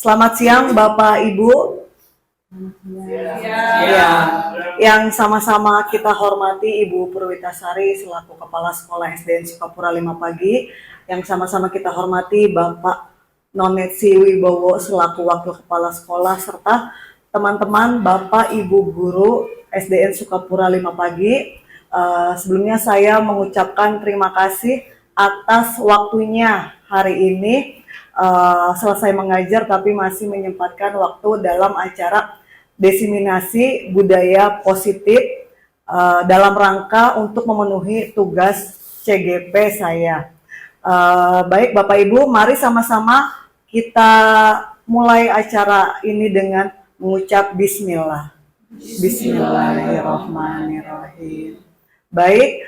Selamat siang Bapak Ibu. Ya, yang sama-sama kita hormati Ibu Purwitasari selaku Kepala Sekolah SDN Sukapura 5 Pagi, yang sama-sama kita hormati Bapak Nonetsi Wibowo selaku Wakil Kepala Sekolah, serta teman-teman Bapak Ibu Guru SDN Sukapura 5 Pagi. Sebelumnya saya mengucapkan terima kasih atas waktunya hari ini, selesai mengajar tapi masih menyempatkan waktu dalam acara diseminasi budaya positif dalam rangka untuk memenuhi tugas CGP saya. Baik Bapak Ibu, mari sama-sama kita mulai acara ini dengan mengucap Bismillah. Bismillahirrahmanirrahim. Baik,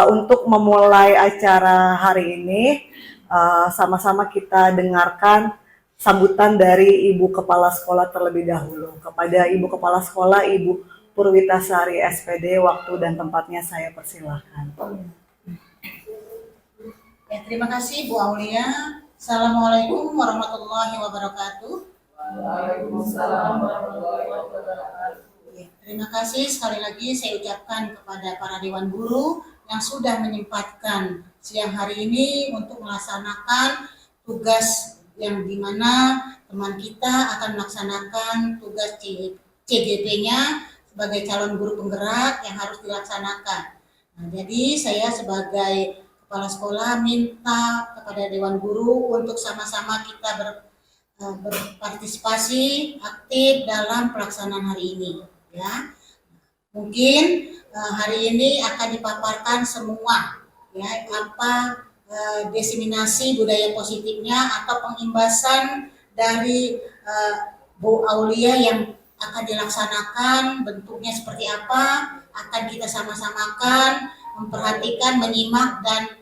untuk memulai acara hari ini, sama-sama kita dengarkan sambutan dari Ibu Kepala Sekolah terlebih dahulu. Kepada Ibu Kepala Sekolah, Ibu Purwitasari SPD, waktu dan tempatnya saya persilahkan. Ya, terima kasih Bu Aulia. Assalamualaikum warahmatullahi wabarakatuh. Waalaikumsalam warahmatullahi wabarakatuh. Ya, terima kasih sekali lagi saya ucapkan kepada para Dewan Guru yang sudah menyempatkan siang hari ini untuk melaksanakan tugas yang dimana teman kita akan melaksanakan tugas CGP-nya sebagai calon guru penggerak yang harus dilaksanakan. Nah, jadi saya sebagai kepala sekolah minta kepada Dewan Guru untuk sama-sama kita berpartisipasi aktif dalam pelaksanaan hari ini. Ya, mungkin hari ini akan dipaparkan semua ya apa diseminasi budaya positifnya atau pengimbasan dari Bu Aulia yang akan dilaksanakan, bentuknya seperti apa, akan kita sama-samakan, memperhatikan, menyimak, dan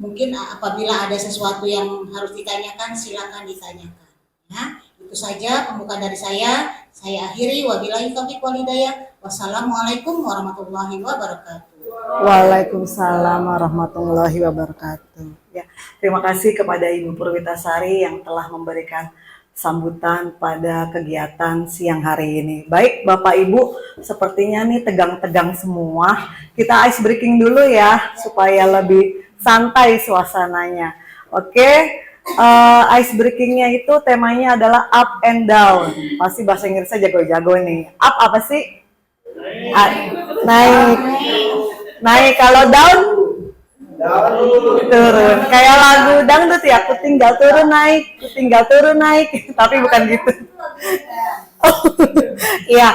mungkin apabila ada sesuatu yang harus ditanyakan, silakan ditanyakan. Ya, itu saja pembukaan dari saya. Saya akhiri, wabillahi taufiq wal hidayah. Wassalamualaikum warahmatullahi wabarakatuh. Waalaikumsalam warahmatullahi wabarakatuh. Ya, terima kasih kepada Ibu Purwitasari yang telah memberikan sambutan pada kegiatan siang hari ini. Baik Bapak Ibu, sepertinya nih tegang-tegang semua. Kita ice breaking dulu ya, supaya lebih santai suasananya. Oke, ice breakingnya itu temanya adalah up and down. Pasti bahasa Inggrisnya jago-jago nih. Up apa sih? Naik. Naik, kalau down turun. Kayak lagu dangdut ya, aku tinggal turun naik, aku tinggal turun naik. Tapi bukan gitu. Iya.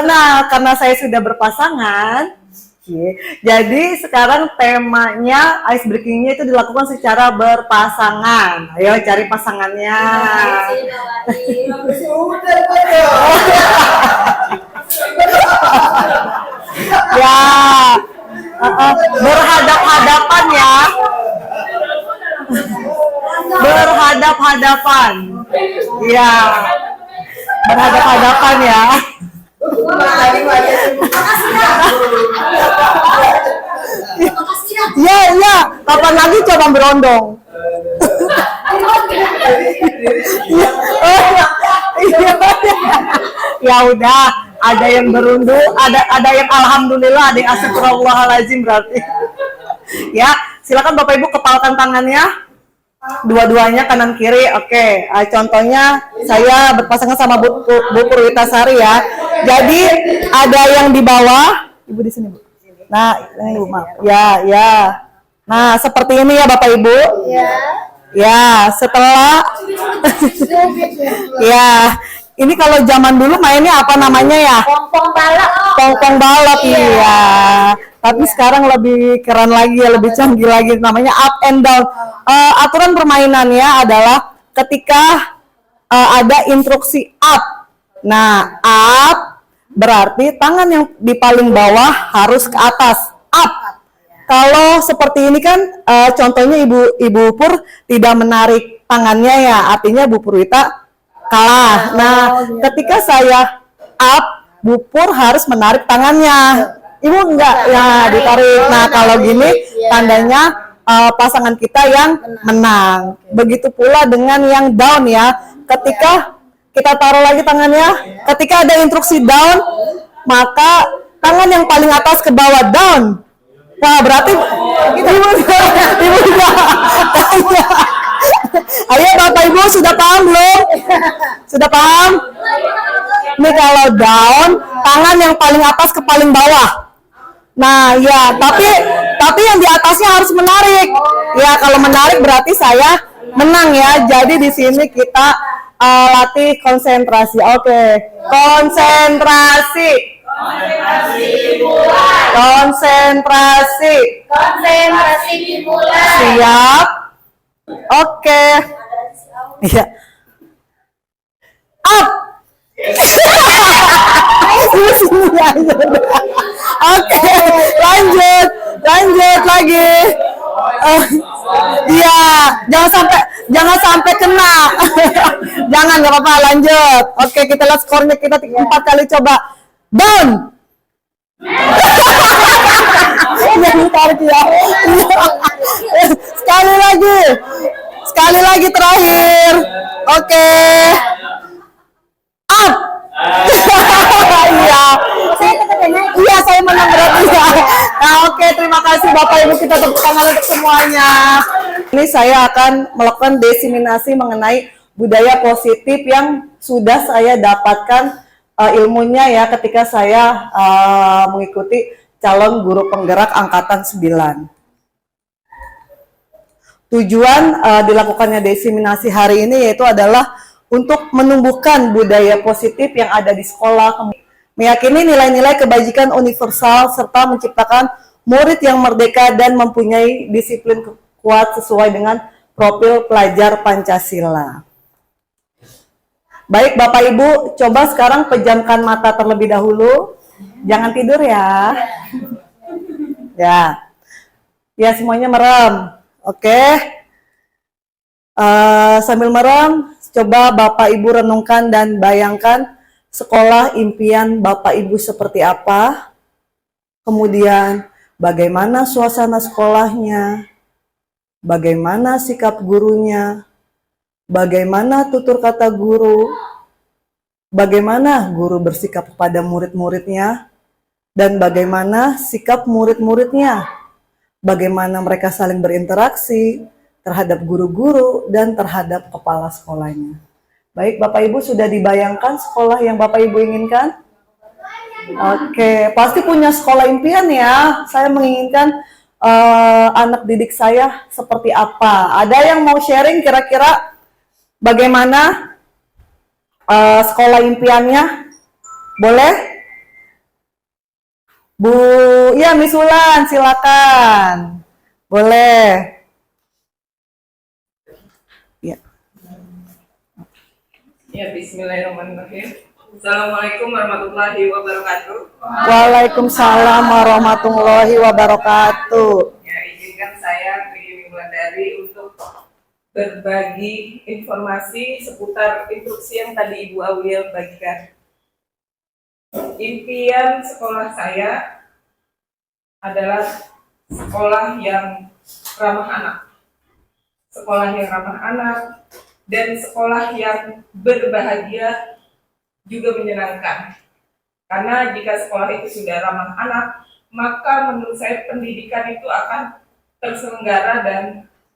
Nah, karena saya sudah berpasangan, jadi sekarang temanya ice breakingnya itu dilakukan secara berpasangan. Ayo cari pasangannya. Ya, berhadap-hadapan ya, berhadap-hadapan, ya, berhadap-hadapan ya. Ya, ya, kapan lagi coba berondong? Ya udah, ada yang berunduh, ada yang alhamdulillah, ada yang astagfirullahaladzim berarti. Ya, silakan Bapak Ibu kepalkan tangannya, dua-duanya kanan kiri. Oke, contohnya saya berpasangan sama Bu Purwitasari ya. Jadi ada yang di bawah, Ibu di sini Bu. Nah, ini Ibu maaf. Ya, ya. Nah, seperti ini ya Bapak Ibu. Ya. Ya, setelah ya, ini kalau zaman dulu mainnya apa namanya ya? Pongpong balap. Pongpong balap, iya. Tapi sekarang lebih keren lagi ya, lebih canggih lagi, namanya up and down. Aturan permainannya adalah ketika ada instruksi up. Nah, up berarti tangan yang di paling bawah harus ke atas, up. Kalau seperti ini kan contohnya Ibu Pur tidak menarik tangannya ya, artinya Bu Purwita kalah. Nah, ketika saya up, Bu Pur harus menarik tangannya. Ibu enggak ya ditarik. Nah, kalau gini tandanya pasangan kita yang menang. Begitu pula dengan yang down ya. ketika kita taruh lagi tangannya, ketika ada instruksi down, maka tangan yang paling atas ke bawah down. Wah, berarti ibu. Ayo Bapak Ibu sudah paham belum? Sudah paham? Ini kalau down, tangan yang paling atas ke paling bawah. Nah, ya, tapi yang di atasnya harus menarik. Ya, kalau menarik berarti saya menang ya. Jadi di sini kita latih konsentrasi. Oke. Konsentrasi. Konsentrasi. Konsentrasi dimulai. Siap. Oke. Iya. Up. Oke, lanjut lagi. Iya, jangan sampai kena. Jangan, nggak apa-apa, lanjut. Oke, kita lihat skornya, kita 4 kali coba. Down. Yang tarik ya. Sekali lagi terakhir. Oke. Up. Iya, saya menang berarti ya. Nah, oke, terima kasih Bapak Ibu, kita tepuk tangan untuk semuanya. Ini saya akan melakukan desiminasi mengenai budaya positif yang sudah saya dapatkan ilmunya ya ketika saya mengikuti calon guru penggerak angkatan 9. Tujuan dilakukannya desiminasi hari ini yaitu adalah untuk menumbuhkan budaya positif yang ada di sekolah, meyakini nilai-nilai kebajikan universal, serta menciptakan murid yang merdeka dan mempunyai disiplin kuat sesuai dengan profil pelajar Pancasila. Baik Bapak Ibu, coba sekarang pejamkan mata terlebih dahulu. Jangan tidur ya. Ya semuanya merem. Oke. Sambil merem, coba Bapak Ibu renungkan dan bayangkan sekolah impian Bapak Ibu seperti apa. Kemudian bagaimana suasana sekolahnya, bagaimana sikap gurunya, bagaimana tutur kata guru, bagaimana guru bersikap kepada murid-muridnya, dan bagaimana sikap murid-muridnya, bagaimana mereka saling berinteraksi terhadap guru-guru dan terhadap kepala sekolahnya. Baik, Bapak Ibu sudah dibayangkan sekolah yang Bapak Ibu inginkan? Oke, pasti punya sekolah impian ya. Saya menginginkan anak didik saya seperti apa. Ada yang mau sharing kira-kira bagaimana sekolah impiannya? Boleh? Bu, ya Miss Ulan, silakan. Boleh. Ya, bismillahirrahmanirrahim. Assalamualaikum warahmatullahi wabarakatuh. Waalaikumsalam warahmatullahi wabarakatuh. Ya, izinkan saya Tri Wulandari untuk berbagi informasi seputar instruksi yang tadi Ibu Aulia bagikan. Impian sekolah saya adalah sekolah yang ramah anak. Sekolah yang ramah anak dan sekolah yang berbahagia juga menyenangkan. Karena jika sekolah itu sudah ramah anak, maka menurut saya pendidikan itu akan terselenggara dan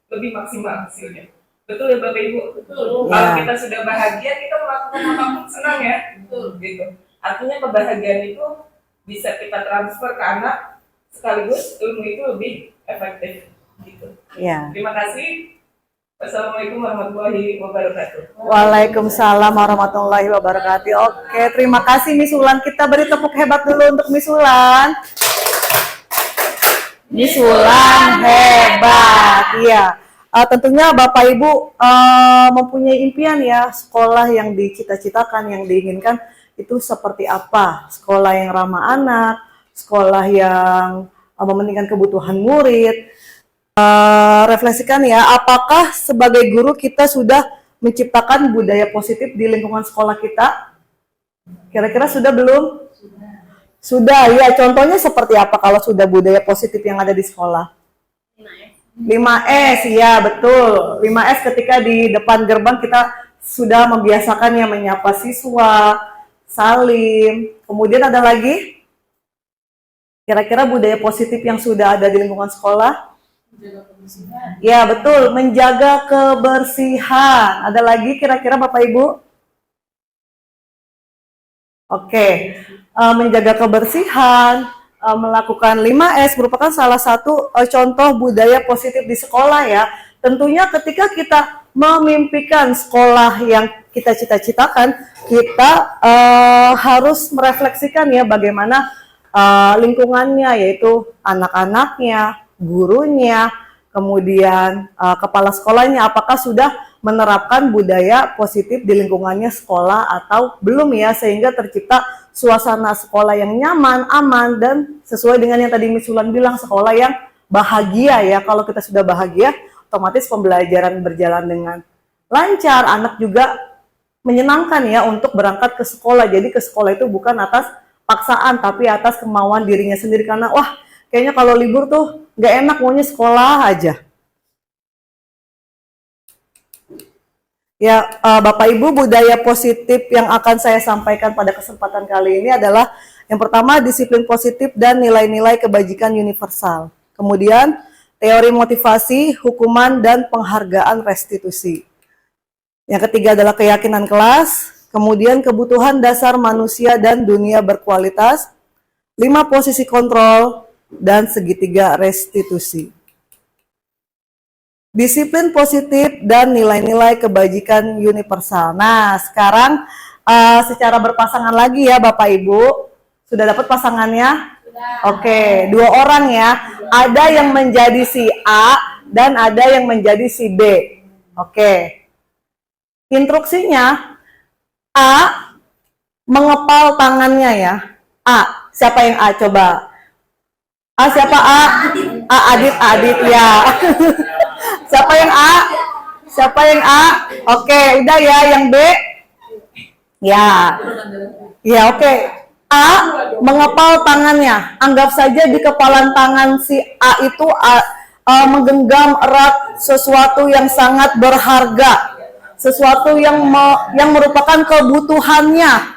lebih maksimal hasilnya. Betul ya Bapak Ibu? Betul. Kalau kita sudah bahagia, kita melakukan apapun senang ya. Betul. Gitu. Artinya kebahagiaan itu bisa kita transfer ke anak, sekaligus ilmu itu lebih efektif. Gitu. Ya. Terima kasih. Wassalamualaikum warahmatullahi wabarakatuh. Waalaikumsalam warahmatullahi wabarakatuh. Oke, terima kasih Miss Ulan. Kita beri tepuk hebat dulu untuk Miss Ulan. Miss Ulan hebat. Iya. Tentunya Bapak Ibu mempunyai impian ya, sekolah yang dicita-citakan, yang diinginkan itu seperti apa? Sekolah yang ramah anak, sekolah yang mementingkan kebutuhan murid. Refleksikan ya, apakah sebagai guru kita sudah menciptakan budaya positif di lingkungan sekolah kita? Kira-kira sudah belum? Sudah, ya. Contohnya seperti apa kalau sudah budaya positif yang ada di sekolah? 5S, ya betul. 5S ketika di depan gerbang kita sudah membiasakan yang menyapa siswa, salim. Kemudian ada lagi? Kira-kira budaya positif yang sudah ada di lingkungan sekolah? Ya, betul, menjaga kebersihan. Ada lagi kira-kira Bapak Ibu? Oke, menjaga kebersihan, melakukan 5S merupakan salah satu contoh budaya positif di sekolah ya. Tentunya ketika kita memimpikan sekolah yang kita cita-citakan, kita harus merefleksikan ya bagaimana lingkungannya, yaitu anak-anaknya, gurunya, kemudian kepala sekolahnya, apakah sudah menerapkan budaya positif di lingkungannya sekolah atau belum ya, sehingga tercipta suasana sekolah yang nyaman, aman, dan sesuai dengan yang tadi Miss Ulan bilang, sekolah yang bahagia ya. Kalau kita sudah bahagia, otomatis pembelajaran berjalan dengan lancar, anak juga menyenangkan ya untuk berangkat ke sekolah. Jadi ke sekolah itu bukan atas paksaan, tapi atas kemauan dirinya sendiri, karena wah kayaknya kalau libur tuh nggak enak, maunya sekolah aja. Ya, Bapak Ibu, budaya positif yang akan saya sampaikan pada kesempatan kali ini adalah yang pertama, disiplin positif dan nilai-nilai kebajikan universal. Kemudian, teori motivasi, hukuman, dan penghargaan restitusi. Yang ketiga adalah keyakinan kelas, kemudian kebutuhan dasar manusia dan dunia berkualitas, 5 posisi kontrol, dan segitiga restitusi. Disiplin positif dan nilai-nilai kebajikan universal. Nah, sekarang secara berpasangan lagi ya Bapak Ibu. Sudah dapat pasangannya? Oke, 2 orang ya. Ada yang menjadi si A dan ada yang menjadi si B. Oke. Instruksinya, A mengepal tangannya ya. A, siapa yang A coba? A siapa A? A Adit ya. Siapa yang A? Siapa yang A? Oke, udah ya. Yang B? Ya. Ya, oke. A mengepal tangannya. Anggap saja di kepalan tangan si A itu menggenggam erat sesuatu yang sangat berharga. Sesuatu yang merupakan kebutuhannya.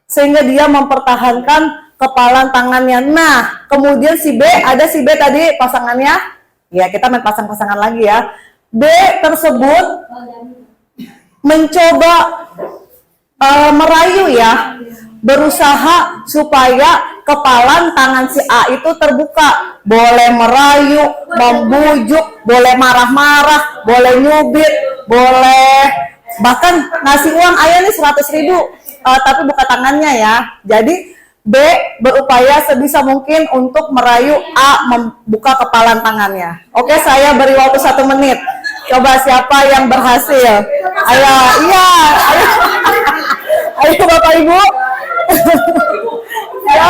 Sehingga dia mempertahankan kepalan tangannya. Nah, kemudian si B, ada si B tadi pasangannya. Ya, kita main pasang-pasangan lagi ya. B tersebut mencoba merayu ya, berusaha supaya kepalan tangan si A itu terbuka. Boleh merayu, membujuk, boleh marah-marah, boleh nyubit, boleh bahkan ngasih uang, ayah nih 100.000, tapi buka tangannya ya. Jadi B berupaya sebisa mungkin untuk merayu A membuka kepalan tangannya. Oke, saya beri waktu 1 menit. Coba siapa yang berhasil? Ayo, iya, ayo, ayo Bapak Ibu. Ya.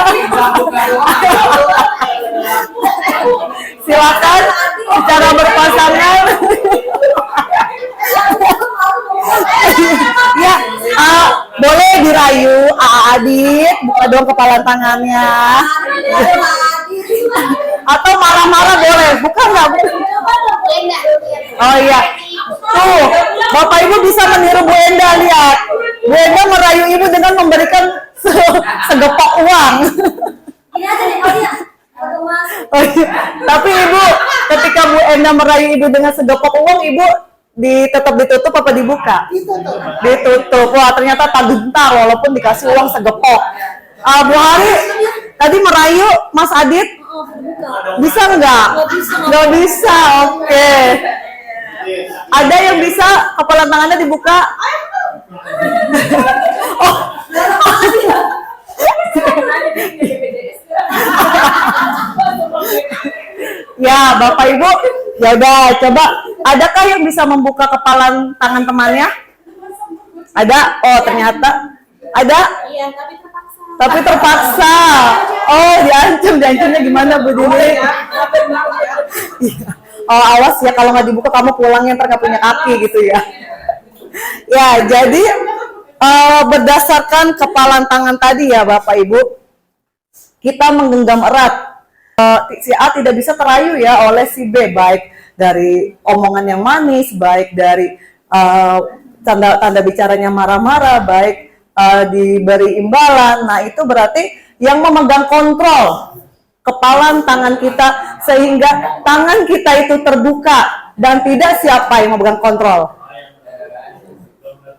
Silakan secara berpasangan. Ya, boleh dirayu, Adit, buka dong kepalan tangannya. Atau marah-marah boleh, buka nggak? Oh iya, tuh, Bapak Ibu bisa meniru Bu Enda, lihat. Bu Enda merayu Ibu dengan memberikan segepok uang. Oh iya. Tapi Ibu, ketika Bu Enda merayu Ibu dengan segepok uang, Ibu tetap ditutup apa dibuka? Ditutup. Wah, ternyata tak gentar walaupun dikasih uang segepok. Bu Hari tadi merayu Mas Adit, bisa nggak? Nggak bisa. Oke. Ada yang bisa kepala tangannya dibuka? Oh. Ya, Bapak Ibu, ya udah coba. Adakah yang bisa membuka kepalan tangan temannya? Ada? Oh, ternyata ada. Iya, tapi terpaksa. Tapi terpaksa. Oh, diancamnya gimana Bu Dini? Iya. Oh, awas ya kalau nggak dibuka kamu pulangnya ntar nggak punya kaki gitu ya. Ya, jadi berdasarkan kepalan tangan tadi ya Bapak Ibu, kita menggenggam erat. Si A tidak bisa terayu ya oleh si B, baik dari omongan yang manis, baik dari tanda bicaranya marah-marah, baik diberi imbalan. Nah, itu berarti yang memegang kontrol kepalan tangan kita sehingga tangan kita itu terbuka dan tidak siapa yang memegang kontrol.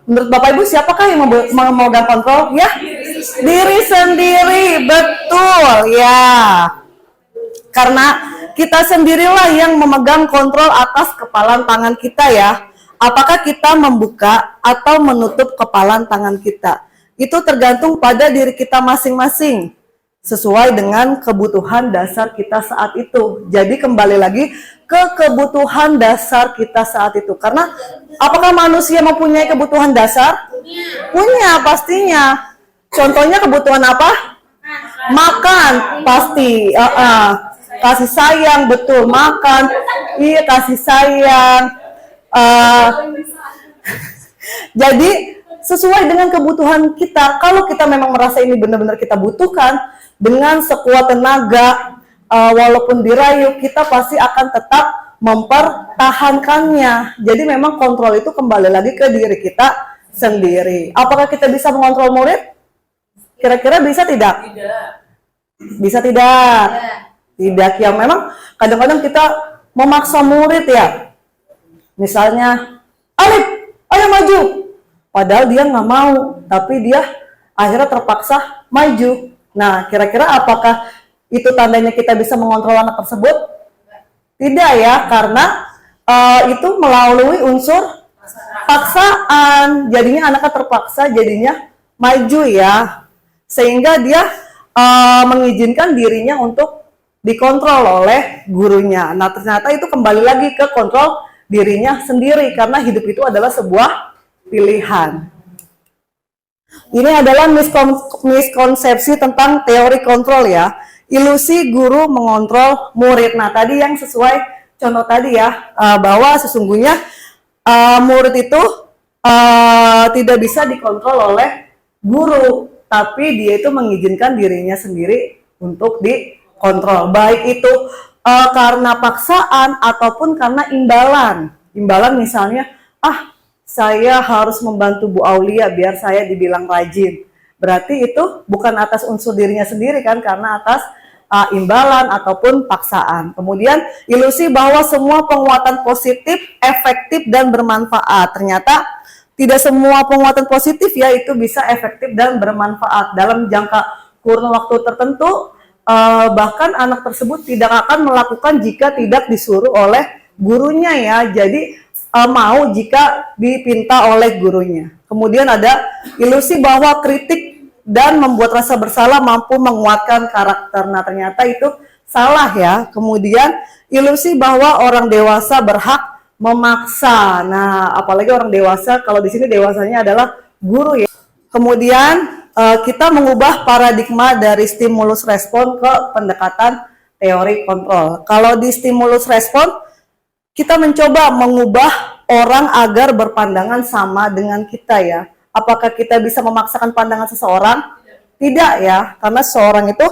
Menurut Bapak Ibu, siapakah yang memegang kontrol? Ya, diri sendiri, betul ya. Karena kita sendirilah yang memegang kontrol atas kepalan tangan kita ya. Apakah kita membuka atau menutup kepalan tangan kita? Itu tergantung pada diri kita masing-masing, sesuai dengan kebutuhan dasar kita saat itu. Jadi kembali lagi ke kebutuhan dasar kita saat itu. Karena apakah manusia mempunyai kebutuhan dasar? Punya pastinya. Contohnya kebutuhan apa? Makan pasti. Kasih sayang, betul, makan. Iya, kasih sayang. Jadi sesuai dengan kebutuhan kita. Kalau kita memang merasa ini benar-benar kita butuhkan, dengan sekuat tenaga, walaupun dirayu, kita pasti akan tetap mempertahankannya. Jadi memang kontrol itu kembali lagi ke diri kita sendiri. Apakah kita bisa mengontrol murid? Kira-kira bisa tidak? Bisa tidak? Tidak ya. Memang kadang-kadang kita memaksa murid ya. Misalnya, Alif, ayo maju. Padahal dia nggak mau, tapi dia akhirnya terpaksa maju. Nah, kira-kira apakah itu tandanya kita bisa mengontrol anak tersebut? Tidak ya, karena itu melalui unsur paksaan. Jadinya anaknya terpaksa, jadinya maju ya. Sehingga dia mengizinkan dirinya untuk dikontrol oleh gurunya. Nah, ternyata itu kembali lagi ke kontrol dirinya sendiri, karena hidup itu adalah sebuah pilihan. Ini adalah miskonsepsi tentang teori kontrol ya. Ilusi guru mengontrol murid. Nah, tadi yang sesuai contoh tadi ya, bahwa sesungguhnya murid itu tidak bisa dikontrol oleh guru, tapi dia itu mengizinkan dirinya sendiri untuk dikontrol. Baik itu karena paksaan ataupun karena imbalan. Imbalan misalnya, saya harus membantu Bu Aulia biar saya dibilang rajin. Berarti itu bukan atas unsur dirinya sendiri kan, karena atas imbalan ataupun paksaan. Kemudian ilusi bahwa semua penguatan positif, efektif dan bermanfaat. Ternyata tidak semua penguatan positif ya itu bisa efektif dan bermanfaat dalam jangka kurun waktu tertentu. Bahkan anak tersebut tidak akan melakukan jika tidak disuruh oleh gurunya ya. Jadi mau jika dipinta oleh gurunya. Kemudian ada ilusi bahwa kritik dan membuat rasa bersalah mampu menguatkan karakter. Nah, ternyata itu salah ya. Kemudian ilusi bahwa orang dewasa berhak memaksa. Nah, apalagi orang dewasa, kalau di sini dewasanya adalah guru ya. Kemudian kita mengubah paradigma dari stimulus respon ke pendekatan teori kontrol. Kalau di stimulus respon, kita mencoba mengubah orang agar berpandangan sama dengan kita ya. Apakah kita bisa memaksakan pandangan seseorang? Tidak ya, karena seseorang itu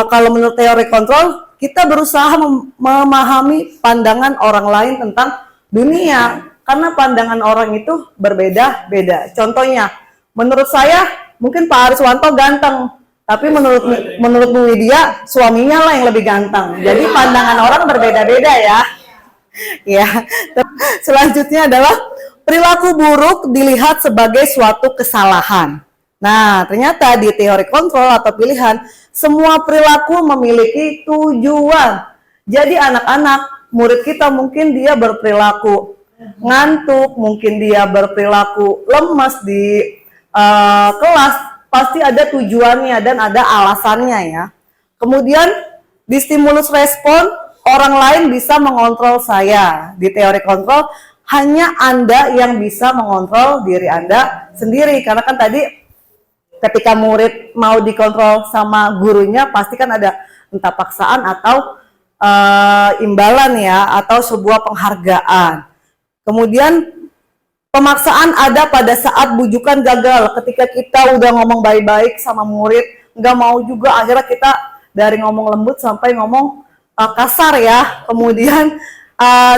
kalau menurut teori kontrol, kita berusaha memahami pandangan orang lain tentang dunia, karena pandangan orang itu berbeda-beda. Contohnya, menurut saya mungkin Pak Ariswanto ganteng, tapi menurut Bu Widya suaminya lah yang lebih ganteng. Jadi pandangan orang berbeda-beda ya. Ya. Selanjutnya adalah perilaku buruk dilihat sebagai suatu kesalahan. Nah, ternyata di teori kontrol atau pilihan, semua perilaku memiliki tujuan. Jadi anak-anak, murid kita mungkin dia berperilaku ngantuk, mungkin dia berperilaku lemas di kelas, pasti ada tujuannya dan ada alasannya ya. Kemudian di stimulus respon, orang lain bisa mengontrol saya. Di teori kontrol, hanya Anda yang bisa mengontrol diri Anda sendiri. Karena kan tadi ketika murid mau dikontrol sama gurunya, pasti kan ada entah paksaan atau imbalan ya, atau sebuah penghargaan. Kemudian pemaksaan ada pada saat bujukan gagal. Ketika kita udah ngomong baik-baik sama murid, nggak mau juga, akhirnya kita dari ngomong lembut sampai ngomong kasar ya. Kemudian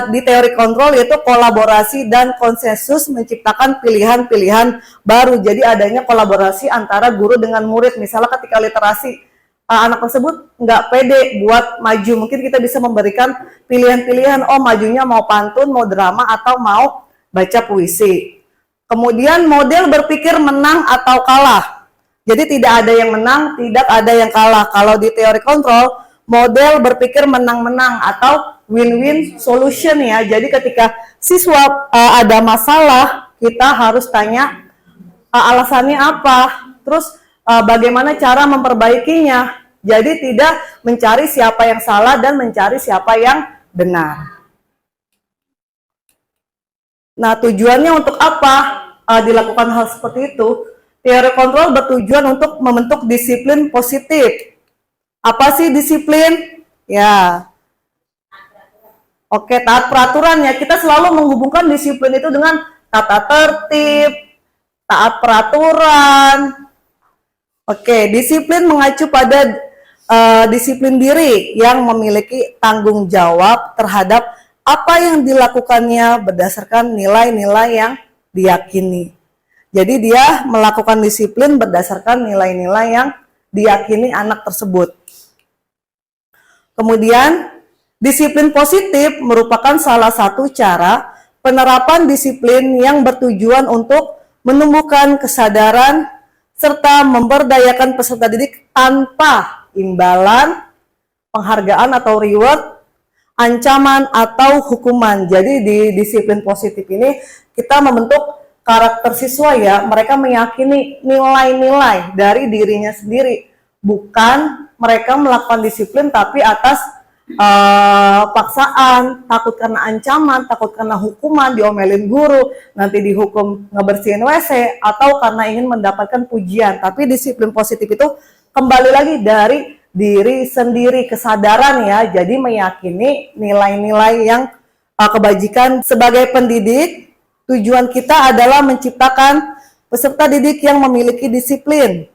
di teori kontrol, yaitu kolaborasi dan konsensus menciptakan pilihan-pilihan baru. Jadi adanya kolaborasi antara guru dengan murid. Misalnya ketika literasi, anak tersebut nggak pede buat maju, mungkin kita bisa memberikan pilihan-pilihan, oh majunya mau pantun, mau drama, atau mau baca puisi. Kemudian model berpikir menang atau kalah. Jadi tidak ada yang menang, tidak ada yang kalah. Kalau di teori kontrol, model berpikir menang-menang atau win-win solution ya. Jadi ketika siswa ada masalah, kita harus tanya alasannya apa, terus bagaimana cara memperbaikinya. Jadi tidak mencari siapa yang salah dan mencari siapa yang benar. Nah, tujuannya untuk apa dilakukan hal seperti itu? Teori kontrol bertujuan untuk membentuk disiplin positif. Apa sih disiplin? Ya. Oke, taat peraturan ya. Kita selalu menghubungkan disiplin itu dengan tata tertib, taat peraturan. Oke, disiplin mengacu pada disiplin diri yang memiliki tanggung jawab terhadap apa yang dilakukannya berdasarkan nilai-nilai yang diyakini. Jadi dia melakukan disiplin berdasarkan nilai-nilai yang diyakini anak tersebut. Kemudian, disiplin positif merupakan salah satu cara penerapan disiplin yang bertujuan untuk menumbuhkan kesadaran serta memberdayakan peserta didik tanpa imbalan, penghargaan atau reward, ancaman atau hukuman. Jadi di disiplin positif ini kita membentuk karakter siswa ya, mereka meyakini nilai-nilai dari dirinya sendiri, bukan mereka melakukan disiplin tapi atas paksaan, takut karena ancaman, takut karena hukuman, diomelin guru, nanti dihukum ngebersihin WC, atau karena ingin mendapatkan pujian. Tapi disiplin positif itu kembali lagi dari diri sendiri, kesadaran ya, jadi meyakini nilai-nilai yang kebajikan. Sebagai pendidik, tujuan kita adalah menciptakan peserta didik yang memiliki disiplin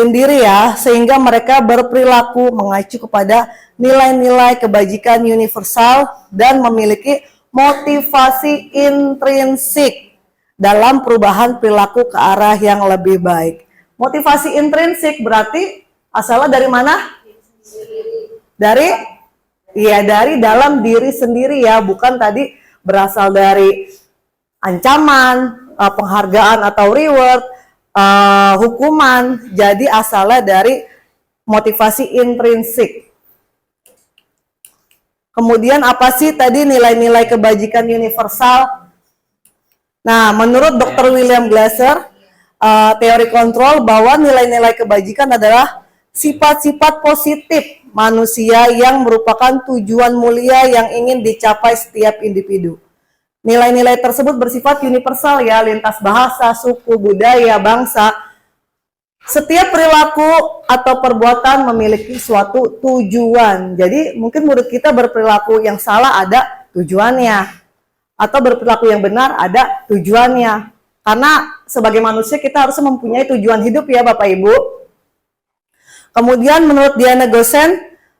diri ya, sehingga mereka berperilaku mengacu kepada nilai-nilai kebajikan universal dan memiliki motivasi intrinsik dalam perubahan perilaku ke arah yang lebih baik. Motivasi intrinsik berarti asalnya dari mana? Dari dalam diri sendiri ya, bukan tadi berasal dari ancaman, penghargaan atau reward, hukuman. Jadi asalnya dari motivasi intrinsik. Kemudian apa sih tadi nilai-nilai kebajikan universal? Nah, menurut Dr. William Glasser, teori kontrol bahwa nilai-nilai kebajikan adalah sifat-sifat positif manusia yang merupakan tujuan mulia yang ingin dicapai setiap individu. Nilai-nilai tersebut bersifat universal ya, lintas bahasa, suku, budaya, bangsa. Setiap perilaku atau perbuatan memiliki suatu tujuan. Jadi mungkin murid kita berperilaku yang salah ada tujuannya, atau berperilaku yang benar ada tujuannya. Karena sebagai manusia kita harus mempunyai tujuan hidup ya Bapak Ibu. Kemudian menurut Diana Gosen,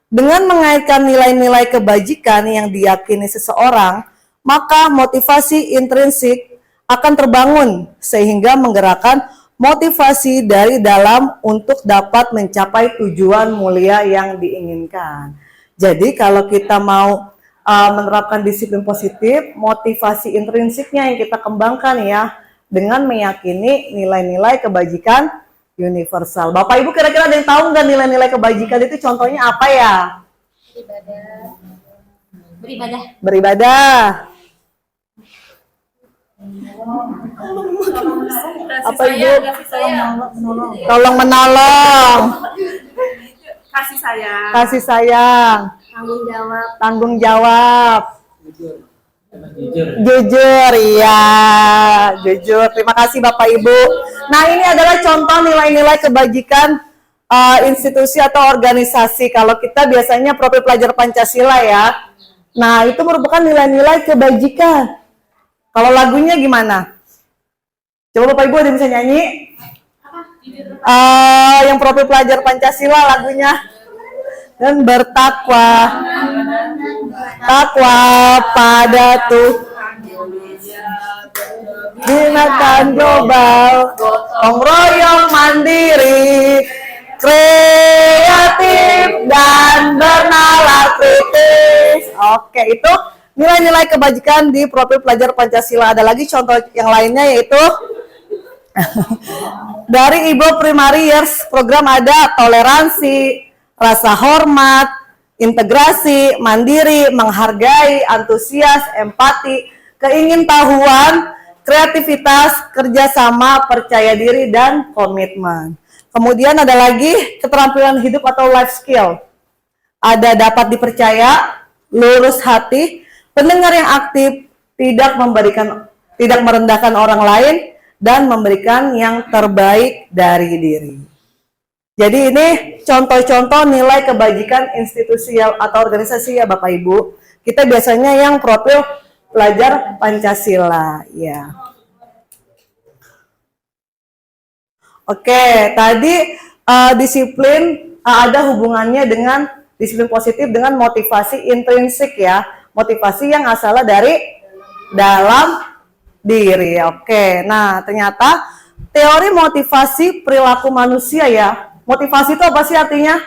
dengan mengaitkan nilai-nilai kebajikan yang diyakini seseorang, maka motivasi intrinsik akan terbangun sehingga menggerakkan motivasi dari dalam untuk dapat mencapai tujuan mulia yang diinginkan. Jadi kalau kita mau menerapkan disiplin positif, motivasi intrinsiknya yang kita kembangkan ya, dengan meyakini nilai-nilai kebajikan universal. Bapak Ibu kira-kira ada yang tahu nggak nilai-nilai kebajikan itu contohnya apa ya? Beribadah. Apa Ibu? Tolong menolong. Kasih sayang. Tanggung jawab. Jujur, iya, jujur. Terima kasih Bapak Ibu. Nah, ini adalah contoh nilai-nilai kebajikan institusi atau organisasi. Kalau kita biasanya profil pelajar Pancasila ya. Nah, itu merupakan nilai-nilai kebajikan. Kalau lagunya gimana? Coba Bapak Ibu ada yang bisa nyanyi? Yang profil pelajar Pancasila lagunya. Dan bertakwa bertakwa pada Tuhan, binatang global, gotong royong mandiri, kreatif dan bernalar kritis. Oke, itu nilai-nilai kebajikan di profil pelajar Pancasila. Ada lagi contoh yang lainnya yaitu dari Ibu Primary Years program ada toleransi, rasa hormat, integrasi, mandiri, menghargai, antusias, empati, keingintahuan, kreativitas, kerjasama, percaya diri, dan komitmen. Kemudian ada lagi keterampilan hidup atau life skill. Ada dapat dipercaya, lurus hati, pendengar yang aktif, tidak merendahkan orang lain, dan memberikan yang terbaik dari diri. Jadi ini contoh-contoh nilai kebajikan institusi atau organisasi ya Bapak Ibu. Kita biasanya yang profil pelajar Pancasila ya. Oke, tadi disiplin ada hubungannya dengan disiplin positif dengan motivasi intrinsik ya. Motivasi yang asalnya dari dalam diri. Oke, nah ternyata teori motivasi perilaku manusia ya. Motivasi itu apa sih artinya?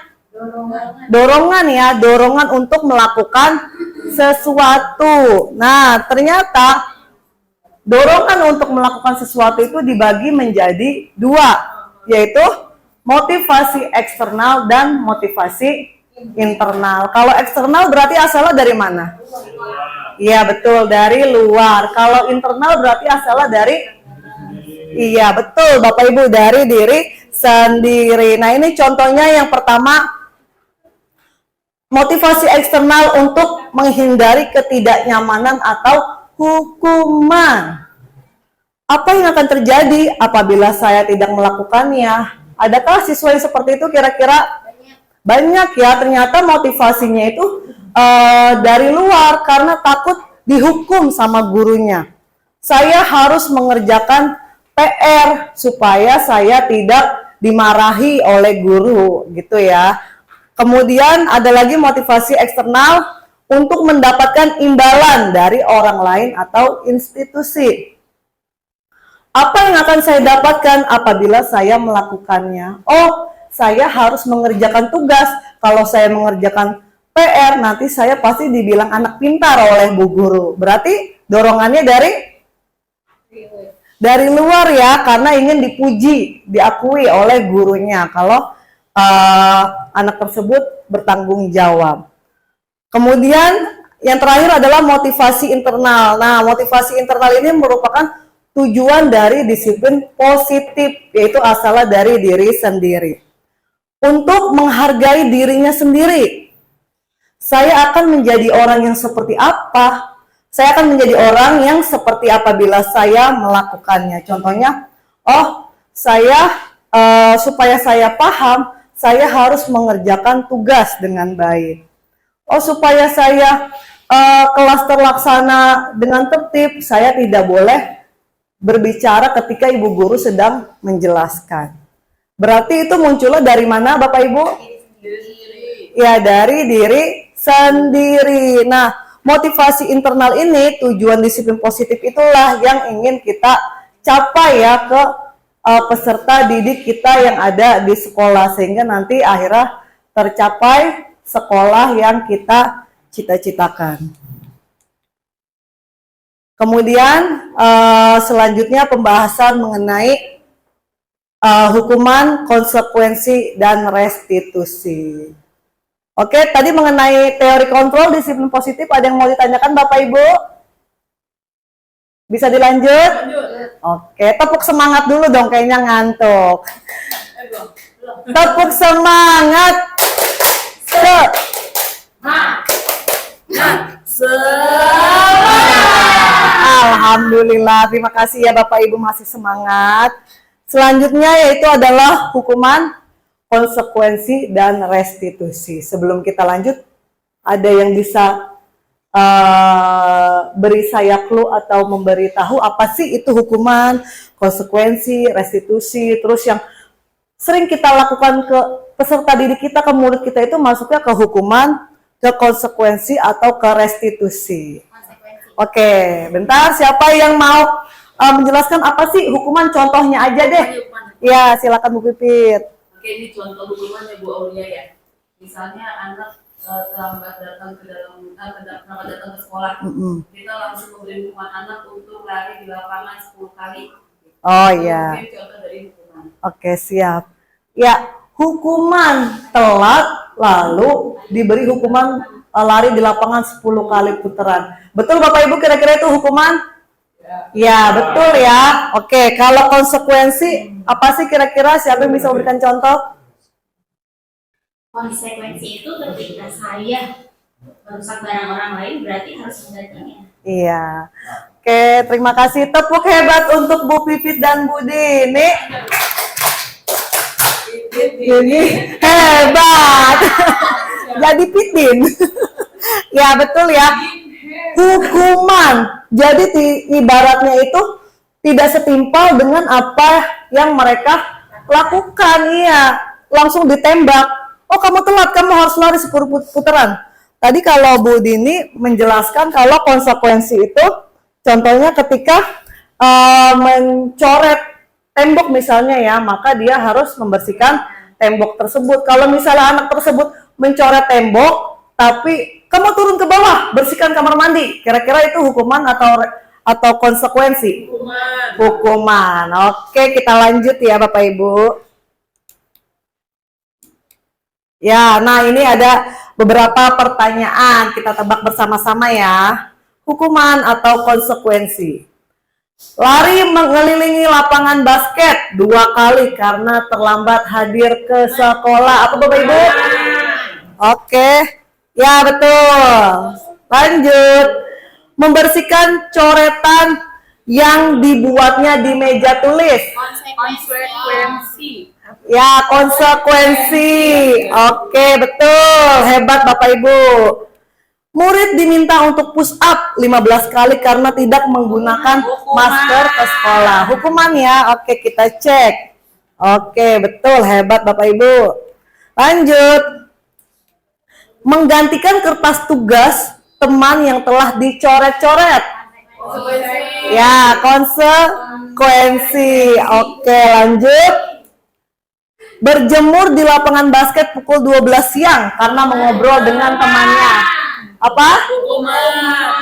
Dorongan ya, dorongan untuk melakukan sesuatu. Nah, ternyata dorongan untuk melakukan sesuatu itu dibagi menjadi dua, yaitu motivasi eksternal dan motivasi internal. Kalau eksternal berarti asalnya dari mana? Iya betul, dari luar. Kalau internal berarti asalnya dari, iya betul Bapak Ibu, dari diri sendiri. Nah ini contohnya yang pertama, motivasi eksternal untuk menghindari ketidaknyamanan atau hukuman. Apa yang akan terjadi apabila saya tidak melakukannya? Adakah siswa yang seperti itu kira-kira? Banyak ya, ternyata motivasinya itu dari luar karena takut dihukum sama gurunya. Saya harus mengerjakan PR supaya saya tidak dimarahi oleh guru gitu ya. Kemudian ada lagi motivasi eksternal untuk mendapatkan imbalan dari orang lain atau institusi. Apa yang akan saya dapatkan apabila saya melakukannya? Oh, saya harus mengerjakan tugas. Kalau saya mengerjakan PR, nanti saya pasti dibilang anak pintar oleh Bu Guru. Berarti dorongannya dari luar ya, karena ingin dipuji, diakui oleh gurunya kalau anak tersebut bertanggung jawab. Kemudian yang terakhir adalah motivasi internal. Nah, motivasi internal ini merupakan tujuan dari disiplin positif, yaitu asalnya dari diri sendiri. Untuk menghargai dirinya sendiri. Saya akan menjadi orang yang seperti apa? Saya akan menjadi orang yang seperti apabila saya melakukannya. Contohnya, supaya saya paham, saya harus mengerjakan tugas dengan baik. Supaya saya kelas terlaksana dengan tertib, saya tidak boleh berbicara ketika ibu guru sedang menjelaskan. Berarti itu munculnya dari mana Bapak Ibu? Ya, dari diri sendiri. Nah, motivasi internal ini, tujuan disiplin positif itulah yang ingin kita capai ya ke peserta didik kita yang ada di sekolah. Sehingga nanti akhirnya tercapai sekolah yang kita cita-citakan. Kemudian selanjutnya pembahasan mengenai hukuman, konsekuensi, dan restitusi. Oke, tadi mengenai teori kontrol disiplin positif, ada yang mau ditanyakan Bapak Ibu? Bisa dilanjut? Oke, tepuk semangat dulu dong, kayaknya ngantuk. Tepuk semangat. Alhamdulillah, terima kasih ya Bapak Ibu masih semangat. Selanjutnya yaitu adalah hukuman, konsekuensi, dan restitusi. Sebelum kita lanjut, ada yang bisa beri saya clue atau memberitahu apa sih itu hukuman, konsekuensi, restitusi, terus yang sering kita lakukan ke peserta didik kita, ke murid kita itu masuknya ke hukuman, ke konsekuensi atau ke restitusi. Konsekuensi. Oke, bentar, siapa yang mau menjelaskan apa sih hukuman, contohnya aja deh. Ya, silakan Bu Pipit. Oke, ini contoh hukuman ya Bu Aulia ya. Misalnya anak terlambat datang terlambat datang ke sekolah, kita langsung memberi hukuman anak untuk lari di lapangan 10 kali. Oh iya. Mungkin contoh dari hukuman. Oke, siap. Ya, hukuman telat lalu diberi hukuman lari di lapangan 10 kali putaran. Betul Bapak Ibu, kira-kira itu hukuman? Ya, betul ya. Oke, kalau konsekuensi apa sih kira-kira, siapa yang bisa memberikan contoh? Konsekuensi itu ketika saya merusak barang orang lain berarti harus menggantinya. Iya. Oke, terima kasih. Tepuk hebat untuk Bu Pipit dan Bu Dini. Ini hebat. Jadi Pitin. Ya, betul ya. Hukuman. Jadi ibaratnya itu tidak setimpal dengan apa yang mereka lakukan. Iya, langsung ditembak. Oh, kamu telat, kamu harus lari 10 putaran. Tadi kalau Bu Dini menjelaskan kalau konsekuensi itu contohnya ketika mencoret tembok misalnya ya, maka dia harus membersihkan tembok tersebut. Kalau misalnya anak tersebut mencoret tembok, tapi kamu turun ke bawah, bersihkan kamar mandi, kira-kira itu hukuman atau konsekuensi? Hukuman. Oke, kita lanjut ya Bapak Ibu. Ya, nah ini ada beberapa pertanyaan, kita tebak bersama-sama ya. Hukuman atau konsekuensi. Lari mengelilingi lapangan basket 2 kali karena terlambat hadir ke sekolah. Apa Bapak Ibu? Oke, ya betul. Lanjut. Membersihkan coretan yang dibuatnya di meja tulis. Konsekuensi. Ya, konsekuensi. Oke, betul. Hebat Bapak Ibu. Murid diminta untuk push up 15 kali karena tidak menggunakan masker ke sekolah. Hukuman ya. Oke, kita cek. Oke, betul. Hebat Bapak Ibu. Lanjut. Menggantikan kertas tugas teman yang telah dicoret-coret. Ya, konsekuensi. Oke, lanjut. Berjemur di lapangan basket pukul 12 siang karena mengobrol dengan temannya. Apa?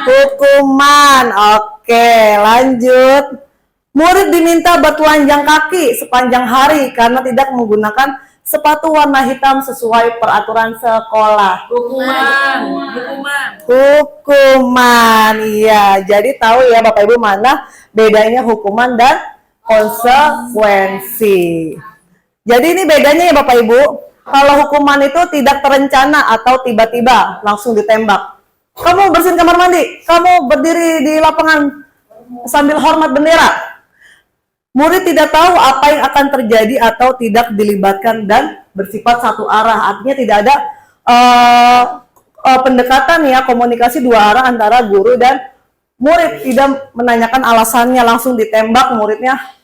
Hukuman. Oke, lanjut. Murid diminta bertelanjang kaki sepanjang hari karena tidak menggunakan sepatu warna hitam sesuai peraturan sekolah. Hukuman. Iya, jadi tahu ya Bapak Ibu mana bedanya hukuman dan konsekuensi. Jadi ini bedanya ya Bapak Ibu. Kalau hukuman itu tidak terencana atau tiba-tiba langsung ditembak. Kamu bersihin kamar mandi, kamu berdiri di lapangan sambil hormat bendera. Murid tidak tahu apa yang akan terjadi atau tidak dilibatkan dan bersifat satu arah. Artinya tidak ada pendekatan ya, komunikasi 2 arah antara guru dan murid. Tidak menanyakan alasannya, langsung ditembak, muridnya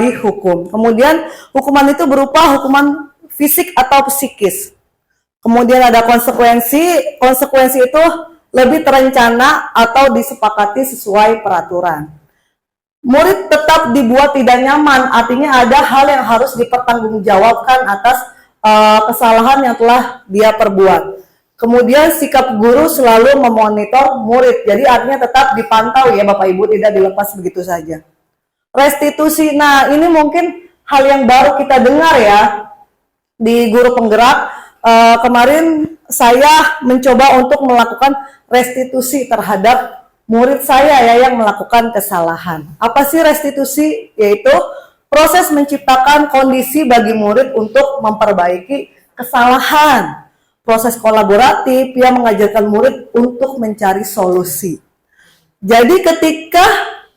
dihukum. Kemudian hukuman itu berupa hukuman fisik atau psikis. Kemudian ada konsekuensi. Konsekuensi itu lebih terencana atau disepakati sesuai peraturan. Murid tetap dibuat tidak nyaman, artinya ada hal yang harus dipertanggungjawabkan atas kesalahan yang telah dia perbuat. Kemudian sikap guru selalu memonitor murid, jadi artinya tetap dipantau ya Bapak Ibu, tidak dilepas begitu saja. Restitusi, nah ini mungkin hal yang baru kita dengar ya di guru penggerak. Kemarin saya mencoba untuk melakukan restitusi terhadap murid saya ya yang melakukan kesalahan. Apa sih restitusi? Yaitu proses menciptakan kondisi bagi murid untuk memperbaiki kesalahan. Proses kolaboratif yang mengajarkan murid untuk mencari solusi. Jadi ketika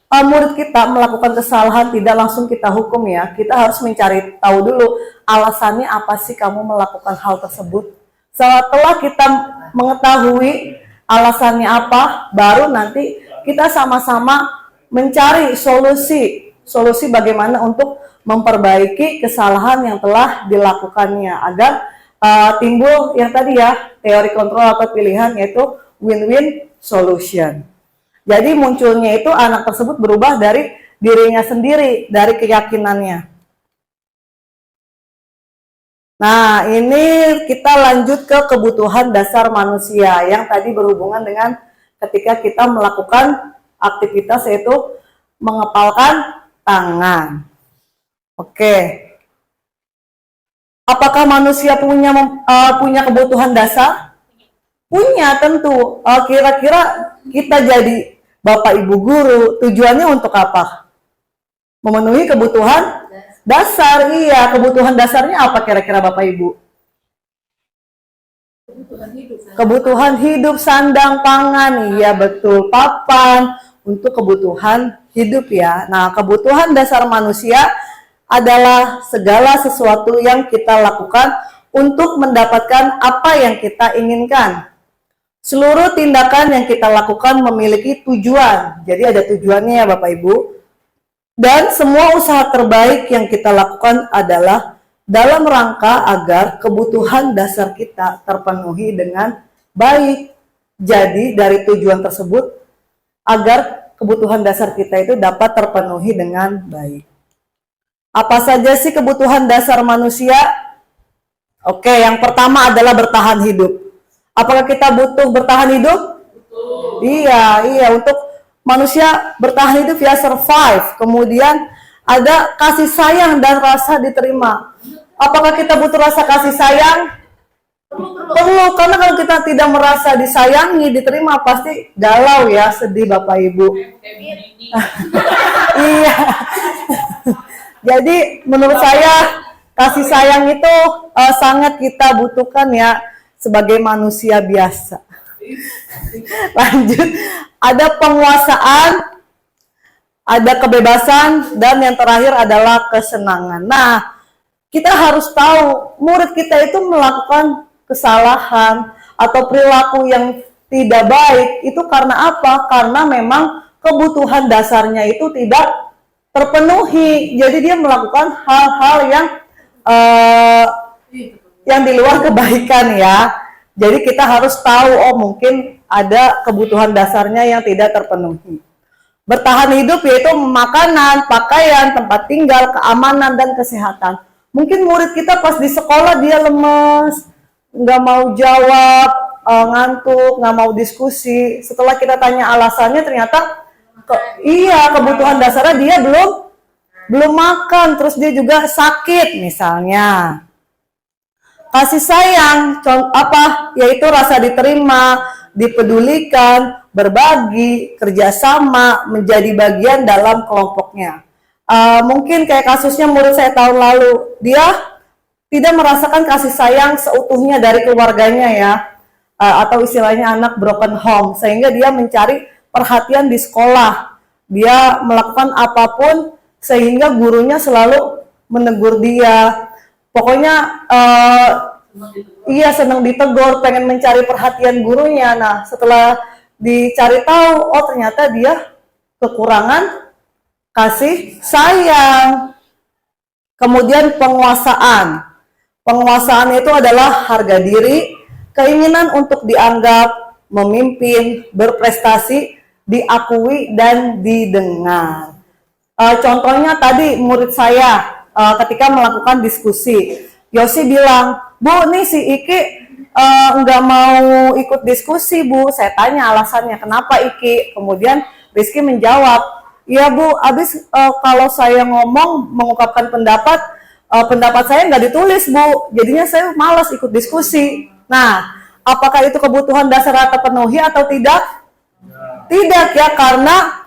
murid kita melakukan kesalahan, tidak langsung kita hukum ya. Kita harus mencari tahu dulu alasannya apa sih kamu melakukan hal tersebut. Setelah kita mengetahui alasannya apa, baru nanti kita sama-sama mencari solusi bagaimana untuk memperbaiki kesalahan yang telah dilakukannya agar timbul yang tadi ya, teori kontrol atau pilihan, yaitu win-win solution. Jadi munculnya itu anak tersebut berubah dari dirinya sendiri, dari keyakinannya. Nah, ini kita lanjut ke kebutuhan dasar manusia yang tadi berhubungan dengan ketika kita melakukan aktivitas, yaitu mengepalkan tangan. Oke. Apakah manusia punya kebutuhan dasar? Punya, tentu. Kira-kira kita jadi Bapak Ibu guru, tujuannya untuk apa? Memenuhi kebutuhan dasar. Iya, kebutuhan dasarnya apa kira-kira Bapak Ibu? Kebutuhan hidup, sandang, pangan. Iya, betul. Papan, untuk kebutuhan hidup ya. Nah, kebutuhan dasar manusia adalah segala sesuatu yang kita lakukan untuk mendapatkan apa yang kita inginkan. Seluruh tindakan yang kita lakukan memiliki tujuan. Jadi ada tujuannya ya Bapak Ibu. Dan semua usaha terbaik yang kita lakukan adalah dalam rangka agar kebutuhan dasar kita terpenuhi dengan baik. Jadi dari tujuan tersebut, agar kebutuhan dasar kita itu dapat terpenuhi dengan baik. Apa saja sih kebutuhan dasar manusia? Oke, yang pertama adalah bertahan hidup. Apakah kita butuh bertahan hidup? Betul. Iya, untuk manusia bertahan hidup ya survive. Kemudian ada kasih sayang dan rasa diterima. Apakah kita butuh rasa kasih sayang? Perlu, karena kalau kita tidak merasa disayangi, diterima, pasti galau ya, sedih Bapak Ibu. Iya. Jadi menurut saya kasih sayang itu sangat kita butuhkan ya sebagai manusia biasa. Lanjut, ada penguasaan, ada kebebasan, dan yang terakhir adalah kesenangan. Nah, kita harus tahu murid kita itu melakukan kesalahan atau perilaku yang tidak baik itu karena apa? Karena memang kebutuhan dasarnya itu tidak terpenuhi. Jadi dia melakukan hal-hal yang di luar kebaikan ya. Jadi kita harus tahu, oh mungkin ada kebutuhan dasarnya yang tidak terpenuhi. Bertahan hidup yaitu makanan, pakaian, tempat tinggal, keamanan, dan kesehatan. Mungkin murid kita pas di sekolah dia lemes, nggak mau jawab, ngantuk, nggak mau diskusi. Setelah kita tanya alasannya, ternyata kebutuhan dasarnya dia belum makan, terus dia juga sakit misalnya. Kasih sayang, yaitu rasa diterima, dipedulikan, berbagi, kerjasama, menjadi bagian dalam kelompoknya. Mungkin kayak kasusnya murid saya tahun lalu, dia tidak merasakan kasih sayang seutuhnya dari keluarganya ya, atau istilahnya anak broken home, sehingga dia mencari perhatian di sekolah. Dia melakukan apapun sehingga gurunya selalu menegur dia. Pokoknya senang ditegur, pengen mencari perhatian gurunya. Nah, setelah dicari tahu, oh ternyata dia kekurangan kasih sayang. Kemudian penguasaan. Penguasaan itu adalah harga diri, keinginan untuk dianggap, memimpin, berprestasi, diakui, dan didengar. Contohnya tadi murid saya ketika melakukan diskusi, Yosi bilang, Bu, nih si Iki nggak mau ikut diskusi, Bu. Saya tanya alasannya, kenapa Iki? Kemudian Rizky menjawab, iya Bu, abis kalau saya ngomong, mengungkapkan pendapat saya nggak ditulis Bu, jadinya saya malas ikut diskusi. Nah, apakah itu kebutuhan dasar terpenuhi atau tidak? Tidak ya, karena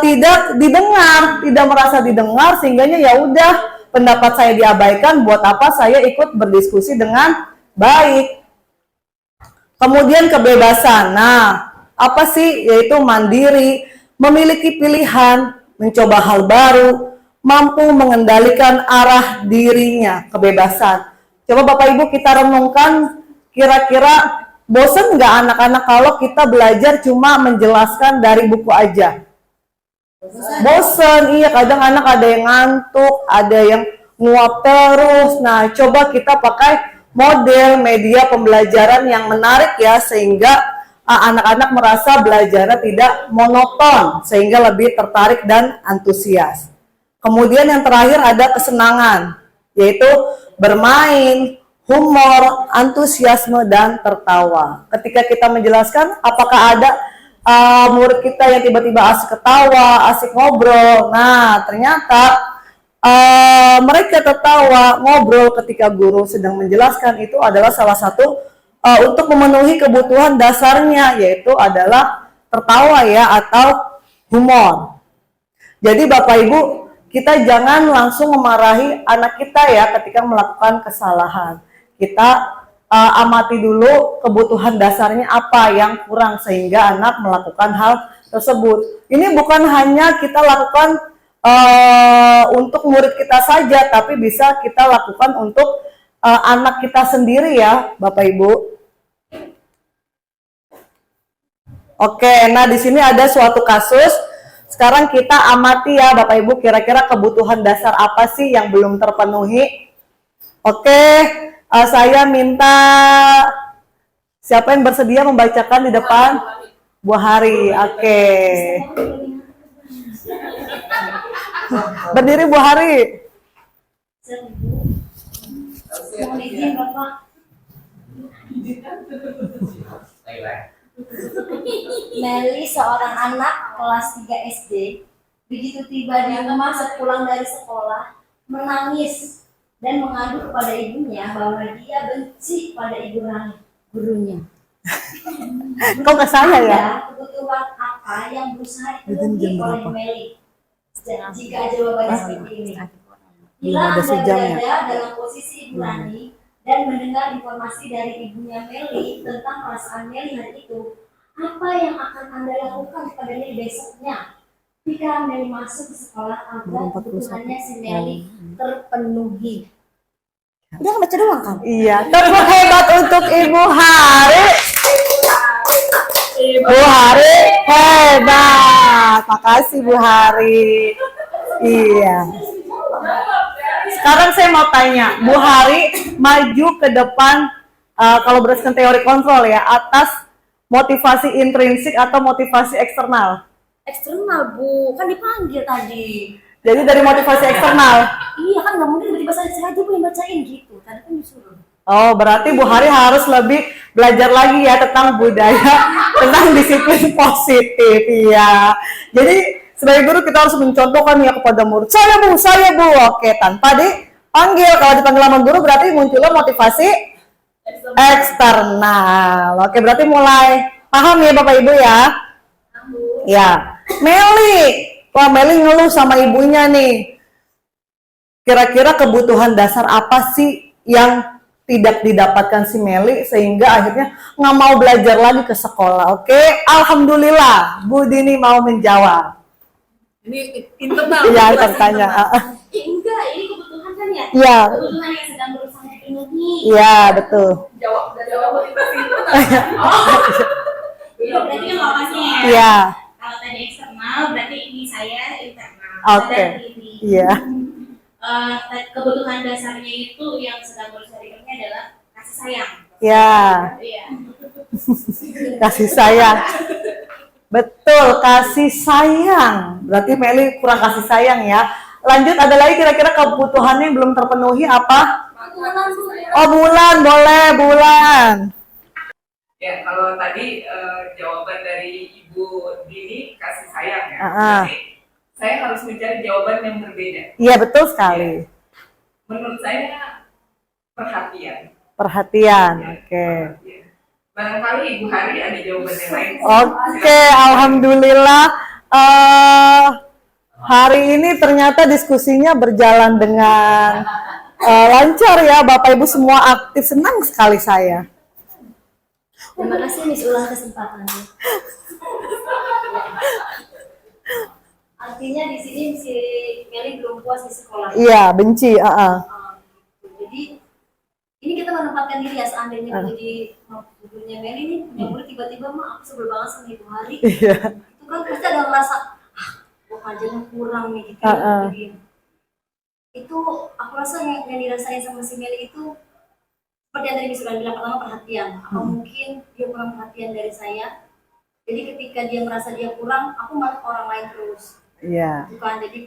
tidak didengar, tidak merasa didengar, sehingganya ya udah pendapat saya diabaikan. Buat apa saya ikut berdiskusi dengan baik? Kemudian kebebasan. Nah, apa sih? Yaitu mandiri, memiliki pilihan, mencoba hal baru, mampu mengendalikan arah dirinya. Kebebasan. Coba Bapak Ibu kita renungkan, kira-kira bosen nggak anak-anak kalau kita belajar cuma menjelaskan dari buku aja? Bosen, iya, kadang anak ada yang ngantuk, ada yang nguap terus. Nah, coba kita pakai model media pembelajaran yang menarik ya, sehingga anak-anak merasa belajarnya tidak monoton, sehingga lebih tertarik dan antusias. Kemudian yang terakhir ada kesenangan, yaitu bermain, humor, antusiasme, dan tertawa. Ketika kita menjelaskan, apakah ada murid kita yang tiba-tiba asik ketawa, asik ngobrol. Nah, ternyata mereka tertawa, ngobrol ketika guru sedang menjelaskan itu adalah salah satu untuk memenuhi kebutuhan dasarnya, yaitu adalah tertawa ya, atau humor. Jadi Bapak Ibu, kita jangan langsung memarahi anak kita ya ketika melakukan kesalahan. Kita amati dulu kebutuhan dasarnya apa yang kurang sehingga anak melakukan hal tersebut. Ini bukan hanya kita lakukan untuk murid kita saja, tapi bisa kita lakukan untuk anak kita sendiri ya, Bapak Ibu. Oke, nah di sini ada suatu kasus. Sekarang kita amati ya, Bapak Ibu, kira-kira kebutuhan dasar apa sih yang belum terpenuhi? Oke, saya minta siapa yang bersedia membacakan di depan? Bu Hari, oke. Berdiri Bu Hari. Mohon izin Bapak. Meli seorang anak kelas 3 SD, begitu tiba di rumah sepulang dari sekolah, menangis dan mengadu kepada ibunya bahwa dia benci pada ibu Rani, gurunya. Kok ke saya ya? Kebutuhan apa yang berusaha dipenuhi oleh Meli? Jika jawabannya seperti ini. Bila Anda berada dalam posisi ibu Rani dan mendengar informasi dari ibunya Meli tentang perasaan Meli hari itu, apa yang akan Anda lakukan kepada Meli besoknya? Jika Meli masuk ke sekolah agar kebutuhannya si Meli terpenuhi. Udah baca doang kan? Iya, tepuk hebat untuk Ibu Hari. Bu Hari hebat. Makasih Bu Hari. Iya. Sekarang saya mau tanya, Bu Hari maju ke depan kalau berdasarkan teori kontrol ya, atas motivasi intrinsik atau motivasi eksternal? Eksternal Bu, kan dipanggil tadi. Jadi dari motivasi eksternal. Iya kan nggak mungkin tiba-tiba saya aja Bu yang bacain gitu. Tadi kan disuruh. Oh, berarti Bu Hari harus lebih belajar lagi ya tentang budaya, tentang disiplin positif ya. Jadi sebagai guru kita harus mencontohkan ya kepada murid. Saya Bu. Oke, tanpa dipanggil. Kalau dipanggil sama guru berarti munculnya motivasi eksternal. Oke, berarti mulai paham ya Bapak Ibu ya? Ya. Meli. Wah, Meli ngeluh sama ibunya nih. Kira-kira kebutuhan dasar apa sih yang tidak didapatkan si Meli sehingga akhirnya nggak mau belajar lagi ke sekolah? Oke, alhamdulillah Bu Dini mau menjawab. Ini internal. Iya, tertanya. Enggak, ini kebutuhan kan ya? Iya. Kebutuhan yang sedang berusaha dipenuhi. Iya, betul. Jawab motivasi internal. Iya, berarti kan bapaknya ya. Iya. Kalau tadi eksternal, berarti ini saya internal. Oke. Sadar diri. Iya. Kebutuhan dasarnya itu yang sedang berusaha dipenuhi adalah kasih sayang. Iya. Iya. Kasih sayang. Betul, kasih sayang. Berarti Meli kurang kasih sayang ya. Lanjut, ada lagi kira-kira kebutuhannya yang belum terpenuhi apa? Oh, bulan, boleh, bulan. Ya, kalau tadi jawaban dari Ibu Dini kasih sayang ya. Jadi saya harus mencari jawaban yang berbeda. Iya, betul sekali. Menurut saya perhatian. Perhatian, Ya, oke. perhatian. Barangkali Ibu Hari ada jawaban yang lain. Oke, alhamdulillah. Hari ini ternyata diskusinya berjalan dengan lancar ya, Bapak Ibu semua aktif, senang sekali saya. Terima kasih Miss ulang kesempatannya. Artinya di sini si Meli belum puas di sekolah. Iya, benci. Jadi ini kita menempatkan diri ya, seandainya menjadi gurunya Meli nih, yang murid tiba-tiba mah aku sebel banget sama Ibu Hari. Iya. Itu kan pasti ada merasa kok ngajarnya kurang nih gitu. Itu aku rasa yang dirasain sama si Meli itu seperti yang tadi Miss Sulan bilang, pertama perhatian. Apa mungkin dia kurang perhatian dari saya? Jadi ketika dia merasa dia kurang, aku malah ke orang lain terus. Iya. Bukan, jadi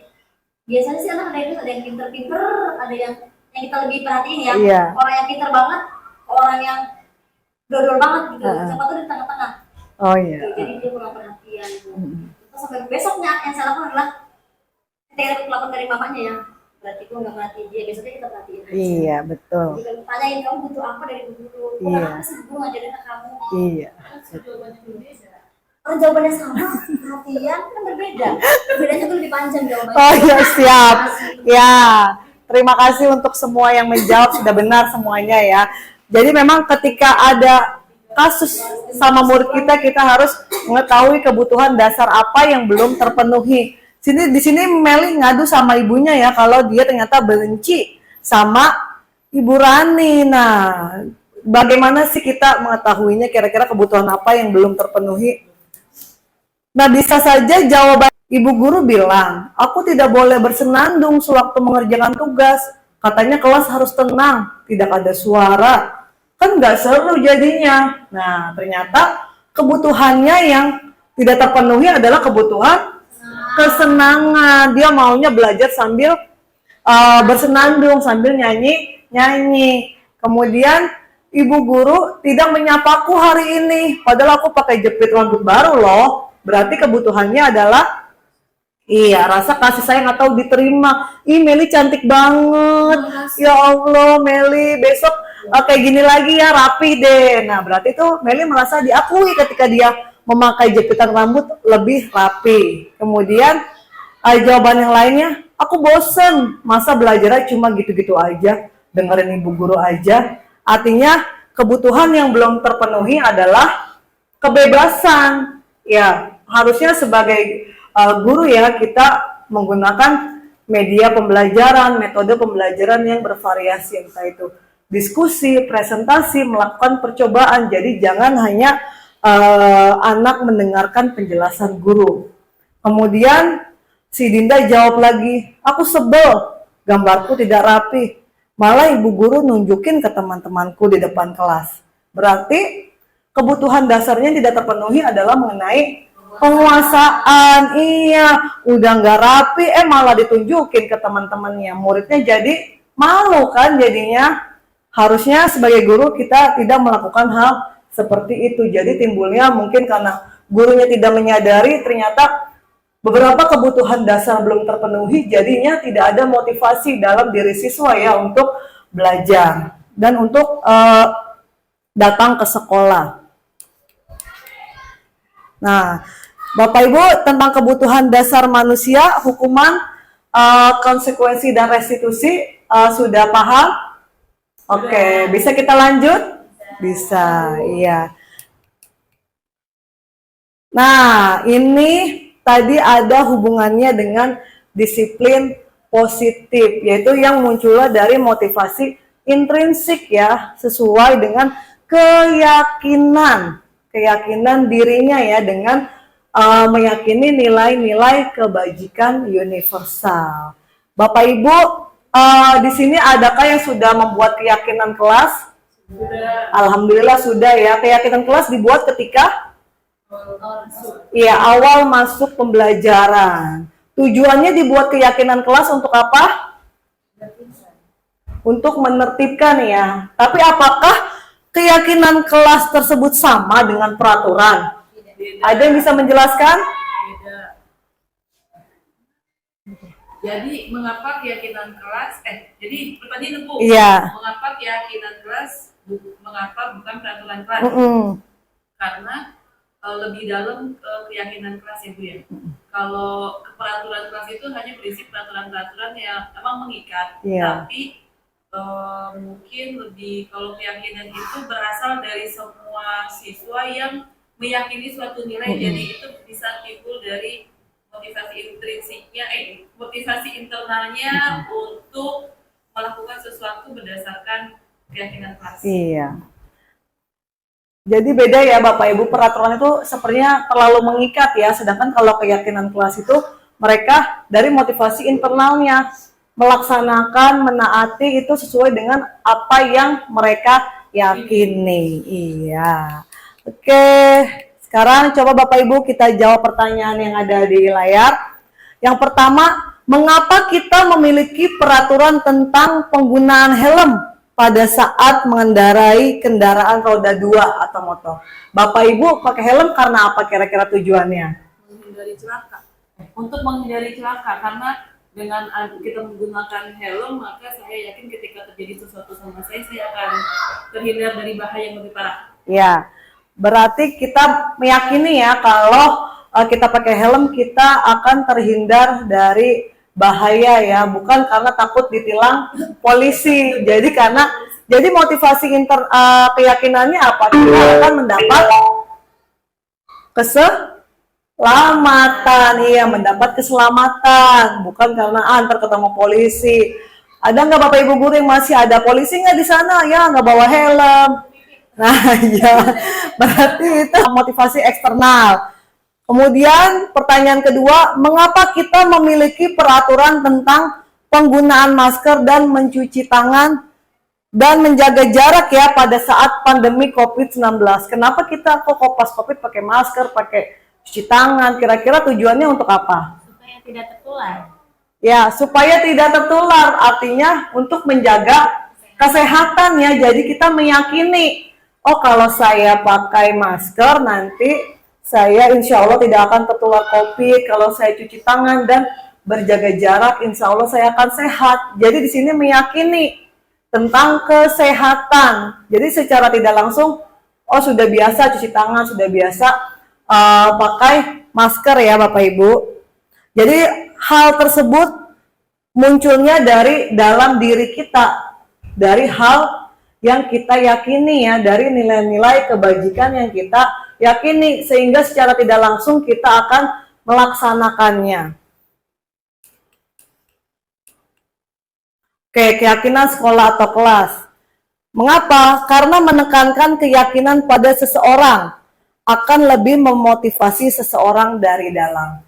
biasanya sih anak ada yang pinter-pinter, ada yang kita lebih perhatiin ya. Iya. Orang yang pinter banget, orang yang dodol banget gitu. Siapa tuh di tengah-tengah. Oh iya. Gitu. Jadi dia kurang perhatian. Terus sampai besoknya yang saya lakukan adalah ketika ada telepon dari mamanya ya, berarti gue nggak perhatiin dia, besoknya kita perhatiin aja. Iya, betul. Jadi kalau tanyain kamu butuh apa dari guru, Iya. kenapa sih guru ngajarin ke kamu? Iya. Jawabannya berbeda. Kalau jawabannya sama, perhatian kan berbeda. Bedanya tuh lebih panjang jawabannya. Oh iya, siap. Ya, terima kasih untuk semua yang menjawab, sudah benar semuanya ya. Jadi memang ketika ada kasus sama murid kita harus mengetahui kebutuhan dasar apa yang belum terpenuhi. Di sini Meli ngadu sama ibunya ya kalau dia ternyata benci sama Ibu Rani. Nah, bagaimana sih kita mengetahuinya kira-kira kebutuhan apa yang belum terpenuhi? Nah, bisa saja jawaban ibu guru bilang, aku tidak boleh bersenandung sewaktu mengerjakan tugas. Katanya kelas harus tenang, tidak ada suara. Kan nggak seru jadinya. Nah, ternyata kebutuhannya yang tidak terpenuhi adalah kebutuhan kesenangan. Dia maunya belajar sambil bersenandung, sambil nyanyi. Kemudian ibu guru tidak menyapaku hari ini, padahal aku pakai jepit rambut baru loh. Berarti kebutuhannya adalah rasa kasih sayang atau diterima. Ih, Meli cantik banget. Ya Allah, Meli besok kayak gini lagi ya, rapi deh. Nah, berarti tuh Meli merasa diakui ketika dia memakai jepitan rambut lebih rapi. Kemudian jawaban yang lainnya, aku bosen, masa belajarnya cuma gitu-gitu aja, dengerin ibu guru aja. Artinya kebutuhan yang belum terpenuhi adalah kebebasan. Ya, harusnya sebagai guru ya kita menggunakan media pembelajaran, metode pembelajaran yang bervariasi, entah itu diskusi, presentasi, melakukan percobaan. Jadi jangan hanya anak mendengarkan penjelasan guru. Kemudian si Dinda jawab lagi, aku sebel, gambarku tidak rapi. Malah ibu guru nunjukin ke teman-temanku di depan kelas. Berarti kebutuhan dasarnya yang tidak terpenuhi adalah mengenai penguasaan. Iya, udah nggak rapi, malah ditunjukin ke teman-temannya. Muridnya jadi malu kan jadinya. Harusnya sebagai guru kita tidak melakukan hal seperti itu. Jadi timbulnya mungkin karena gurunya tidak menyadari ternyata beberapa kebutuhan dasar belum terpenuhi, jadinya tidak ada motivasi dalam diri siswa ya untuk belajar dan untuk datang ke sekolah. Nah, Bapak Ibu, tentang kebutuhan dasar manusia, hukuman, konsekuensi dan restitusi sudah paham? Oke, bisa kita lanjut? Bisa, iya. Nah, ini tadi ada hubungannya dengan disiplin positif, yaitu yang munculnya dari motivasi intrinsik ya, sesuai dengan keyakinan dirinya ya, dengan meyakini nilai-nilai kebajikan universal. Bapak Ibu, di sini adakah yang sudah membuat keyakinan kelas? Sudah. Alhamdulillah sudah ya. Keyakinan kelas dibuat ketika awal masuk pembelajaran. Tujuannya dibuat keyakinan kelas untuk apa? Untuk menertibkan ya. Tapi apakah keyakinan kelas tersebut sama dengan peraturan? Beda. Ada yang bisa menjelaskan? Beda. Jadi mengapa keyakinan kelas? Jadi pertanyaan Bu. Iya. Mengapa keyakinan kelas? Mengapa bukan peraturan kelas? Karena lebih dalam keyakinan kelas ya Bu ya. Kalau peraturan kelas itu hanya berisi peraturan-peraturan yang memang mengikat, tapi mungkin lebih kalau keyakinan itu berasal dari semua siswa yang meyakini suatu nilai, jadi itu bisa timbul dari motivasi intrinsiknya, motivasi internalnya untuk melakukan sesuatu berdasarkan keyakinan kelas. Iya. Jadi beda ya Bapak Ibu, peraturan itu sepertinya terlalu mengikat ya, sedangkan kalau keyakinan kelas itu mereka dari motivasi internalnya. melaksanakan, menaati itu sesuai dengan apa yang mereka yakini. Iya. Oke, sekarang coba Bapak Ibu kita jawab pertanyaan yang ada di layar. Yang pertama, mengapa kita memiliki peraturan tentang penggunaan helm pada saat mengendarai kendaraan roda 2 atau motor? Bapak Ibu pakai helm karena apa kira-kira tujuannya? Menghindari celaka. Untuk menghindari celaka, karena dengan kita menggunakan helm, maka saya yakin ketika terjadi sesuatu sama saya akan terhindar dari bahaya yang lebih parah. Ya, berarti kita meyakini ya kalau kita pakai helm kita akan terhindar dari bahaya ya, bukan karena takut ditilang polisi. Jadi motivasi keyakinannya apa? Kita akan mendapat keselamatan, iya, mendapat keselamatan, bukan karena antar ketemu polisi. Ada nggak Bapak Ibu guru yang masih ada polisi nggak di sana? Ya, nggak bawa helm. Nah, ya, berarti itu motivasi eksternal. Kemudian pertanyaan kedua, mengapa kita memiliki peraturan tentang penggunaan masker dan mencuci tangan dan menjaga jarak ya pada saat pandemi COVID-19? Kenapa kita kok pas COVID pakai masker, pakai cuci tangan? Kira-kira tujuannya untuk apa? Supaya tidak tertular. Ya, supaya tidak tertular, artinya untuk menjaga kesehatan ya. Jadi kita meyakini, oh kalau saya pakai masker nanti saya insya Allah tidak akan tertular COVID. Kalau saya cuci tangan dan berjaga jarak, insya Allah saya akan sehat. Jadi di sini meyakini tentang kesehatan. Jadi secara tidak langsung, oh sudah biasa cuci tangan, sudah biasa pakai masker ya Bapak Ibu. Jadi hal tersebut munculnya dari dalam diri kita, dari hal yang kita yakini ya, dari nilai-nilai kebajikan yang kita yakini, sehingga secara tidak langsung kita akan melaksanakannya. Oke, keyakinan sekolah atau kelas. Mengapa? Karena menekankan keyakinan pada seseorang akan lebih memotivasi seseorang dari dalam.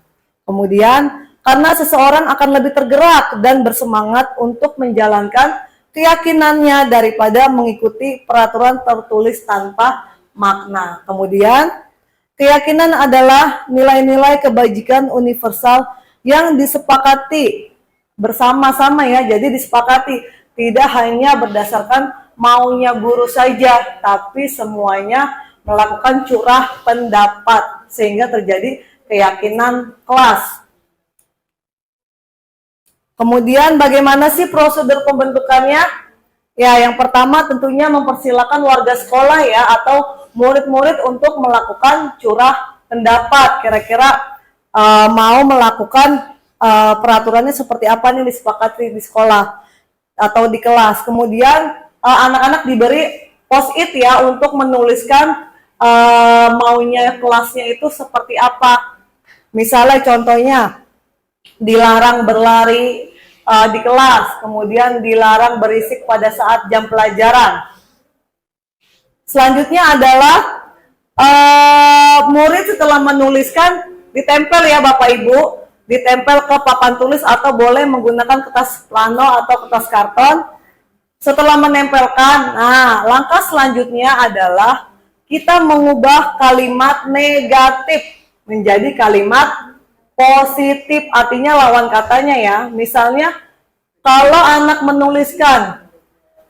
Kemudian, karena seseorang akan lebih tergerak dan bersemangat untuk menjalankan keyakinannya daripada mengikuti peraturan tertulis tanpa makna. Kemudian, keyakinan adalah nilai-nilai kebajikan universal yang disepakati bersama-sama ya. Jadi disepakati tidak hanya berdasarkan maunya guru saja, tapi semuanya melakukan curah pendapat sehingga terjadi keyakinan kelas. Kemudian bagaimana sih prosedur pembentukannya? Ya, yang pertama tentunya mempersilakan warga sekolah ya atau murid-murid untuk melakukan curah pendapat. Kira-kira mau melakukan peraturannya seperti apa nih disepakati di sekolah atau di kelas. Kemudian anak-anak diberi post-it ya untuk menuliskan maunya kelasnya itu seperti apa. Misalnya contohnya dilarang berlari di kelas, kemudian dilarang berisik pada saat jam pelajaran. Selanjutnya adalah murid setelah menuliskan ditempel ya Bapak Ibu, ditempel ke papan tulis atau boleh menggunakan kertas plano atau kertas karton. Setelah menempelkan, nah langkah selanjutnya adalah kita mengubah kalimat negatif menjadi kalimat positif, artinya lawan katanya ya. Misalnya kalau anak menuliskan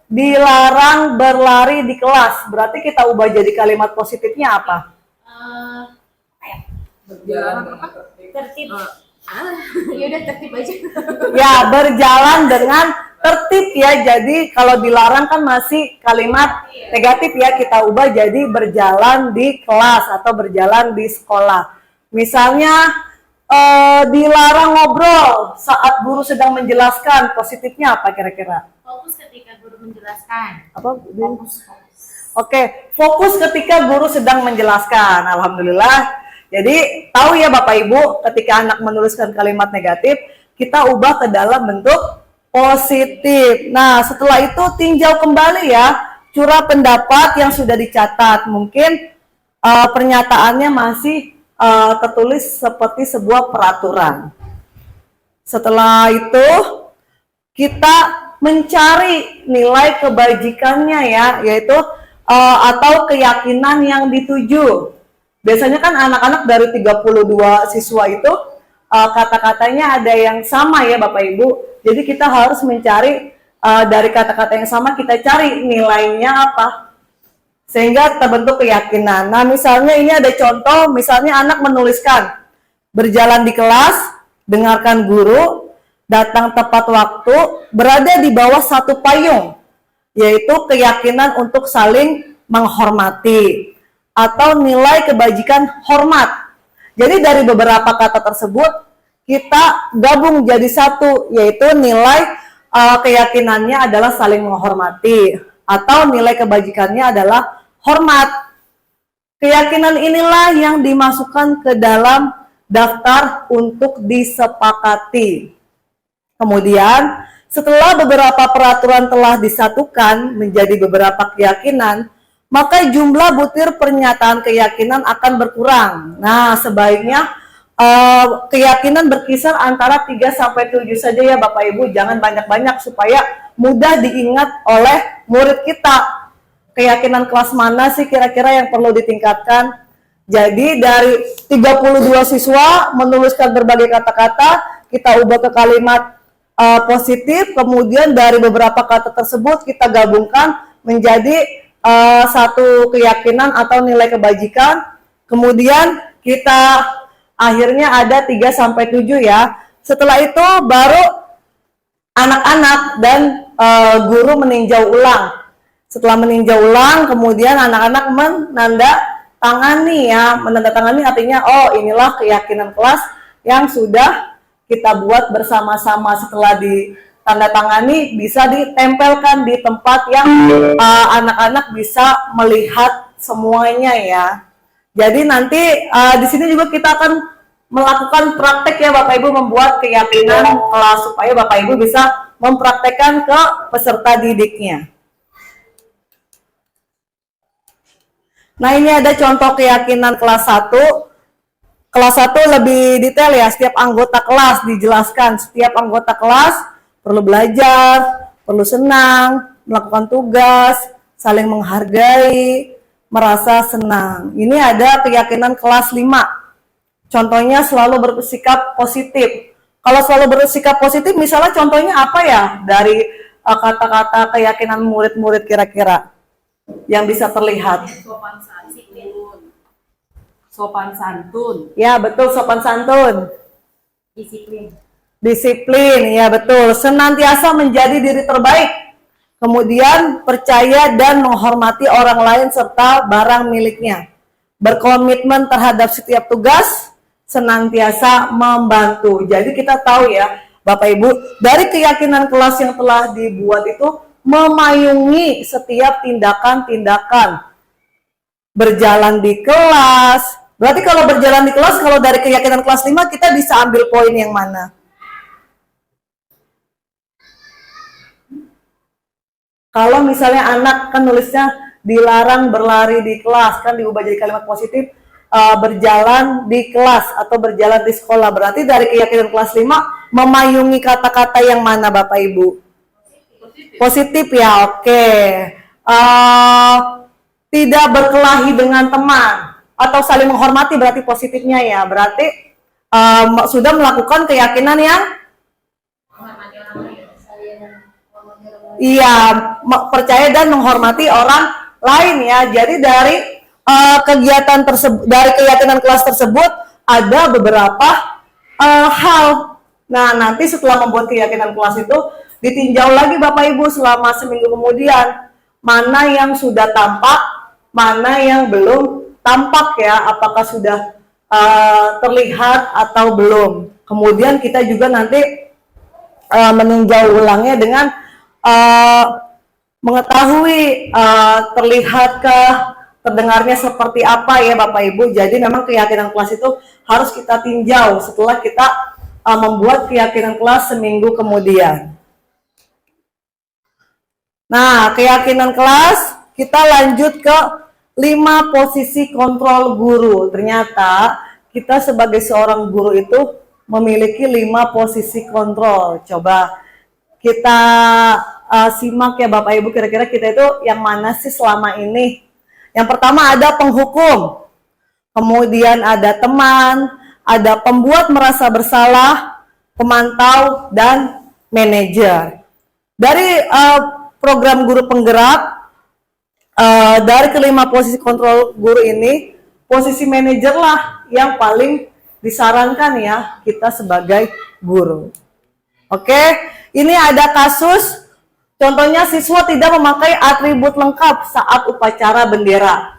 dilarang berlari di kelas, berarti kita ubah jadi kalimat positifnya apa? Berjalan apa? Tertib. Ya udah tertib aja. Ya, berjalan dengan tertib ya. Jadi kalau dilarang kan masih kalimat negatif ya, kita ubah jadi berjalan di kelas atau berjalan di sekolah. Misalnya dilarang ngobrol saat guru sedang menjelaskan, positifnya apa kira-kira? Fokus ketika guru menjelaskan. Apa? Oke, fokus ketika guru sedang menjelaskan. Alhamdulillah. Jadi tahu ya Bapak Ibu, ketika anak menuliskan kalimat negatif, kita ubah ke dalam bentuk positif. Nah, setelah itu tinjau kembali ya curah pendapat yang sudah dicatat. Mungkin pernyataannya masih tertulis seperti sebuah peraturan. Setelah itu kita mencari nilai kebajikannya ya, yaitu atau keyakinan yang dituju. Biasanya kan anak-anak dari 32 siswa itu kata-katanya ada yang sama ya Bapak Ibu. Jadi kita harus mencari dari kata-kata yang sama, kita cari nilainya apa, sehingga terbentuk keyakinan. Nah misalnya ini ada contoh, misalnya anak menuliskan berjalan di kelas, dengarkan guru, datang tepat waktu, berada di bawah satu payung, yaitu keyakinan untuk saling menghormati atau nilai kebajikan hormat. Jadi dari beberapa kata tersebut kita gabung jadi satu, yaitu nilai keyakinannya adalah saling menghormati atau nilai kebajikannya adalah hormat. Keyakinan inilah yang dimasukkan ke dalam daftar untuk disepakati. Kemudian setelah beberapa peraturan telah disatukan menjadi beberapa keyakinan, maka jumlah butir pernyataan keyakinan akan berkurang. Nah, sebaiknya keyakinan berkisar antara 3 sampai 7 saja ya Bapak Ibu, jangan banyak-banyak supaya mudah diingat oleh murid kita. Keyakinan kelas mana sih kira-kira yang perlu ditingkatkan? Jadi dari 32 siswa menuliskan berbagai kata-kata, kita ubah ke kalimat positif, kemudian dari beberapa kata tersebut kita gabungkan menjadi satu keyakinan atau nilai kebajikan. Kemudian kita akhirnya ada 3 sampai 7 ya. Setelah itu baru anak-anak dan guru meninjau ulang. Setelah meninjau ulang, kemudian anak-anak menandatangani ya. Menandatangani artinya oh inilah keyakinan kelas yang sudah kita buat bersama-sama. Setelah ditandatangani bisa ditempelkan di tempat yang anak-anak bisa melihat semuanya ya. Jadi nanti di sini juga kita akan melakukan praktek ya Bapak Ibu, membuat keyakinan kelas supaya Bapak Ibu bisa mempraktekkan ke peserta didiknya. Nah ini ada contoh keyakinan kelas 1. Kelas 1 lebih detail ya, setiap anggota kelas dijelaskan. Setiap anggota kelas perlu belajar, perlu senang, melakukan tugas, saling menghargai, merasa senang. Ini ada keyakinan kelas 5. Contohnya selalu bersikap positif. Kalau selalu bersikap positif, misalnya contohnya apa ya dari kata-kata keyakinan murid-murid kira-kira yang bisa terlihat? Sopan santun. Sopan santun. Ya betul, sopan santun. Disiplin. Disiplin, ya betul. Senantiasa menjadi diri terbaik. Kemudian percaya dan menghormati orang lain serta barang miliknya. Berkomitmen terhadap setiap tugas, senantiasa membantu. Jadi kita tahu ya Bapak Ibu, dari keyakinan kelas yang telah dibuat itu memayungi setiap tindakan-tindakan. Berjalan di kelas. Berarti kalau berjalan di kelas, kalau dari keyakinan kelas 5 kita bisa ambil poin yang mana? Kalau misalnya anak kan nulisnya dilarang berlari di kelas, kan diubah jadi kalimat positif, berjalan di kelas atau berjalan di sekolah. Berarti dari keyakinan kelas 5 memayungi kata-kata yang mana Bapak Ibu? Positif ya, oke. Tidak berkelahi dengan teman atau saling menghormati berarti positifnya ya. Berarti sudah melakukan keyakinan yang iya, percaya dan menghormati orang lain ya. Jadi dari kegiatan tersebut, dari keyakinan kelas tersebut ada beberapa hal. Nah, nanti setelah membuat keyakinan kelas itu ditinjau lagi Bapak Ibu selama seminggu kemudian, mana yang sudah tampak, mana yang belum tampak ya, apakah sudah terlihat atau belum. Kemudian kita juga nanti meninjau ulangnya dengan mengetahui terlihatkah, terdengarnya seperti apa ya Bapak Ibu. Jadi memang keyakinan kelas itu harus kita tinjau setelah kita membuat keyakinan kelas seminggu kemudian. Nah, keyakinan kelas kita lanjut ke 5 posisi kontrol guru. Ternyata kita sebagai seorang guru itu memiliki 5 posisi kontrol. Coba kita simak ya Bapak Ibu, kira-kira kita itu yang mana sih selama ini? Yang pertama ada penghukum, kemudian ada teman, ada pembuat merasa bersalah, pemantau, dan manajer. Dari program guru penggerak, dari kelima posisi kontrol guru ini, posisi manajer lah yang paling disarankan ya kita sebagai guru. Oke, ini ada kasus, contohnya siswa tidak memakai atribut lengkap saat upacara bendera.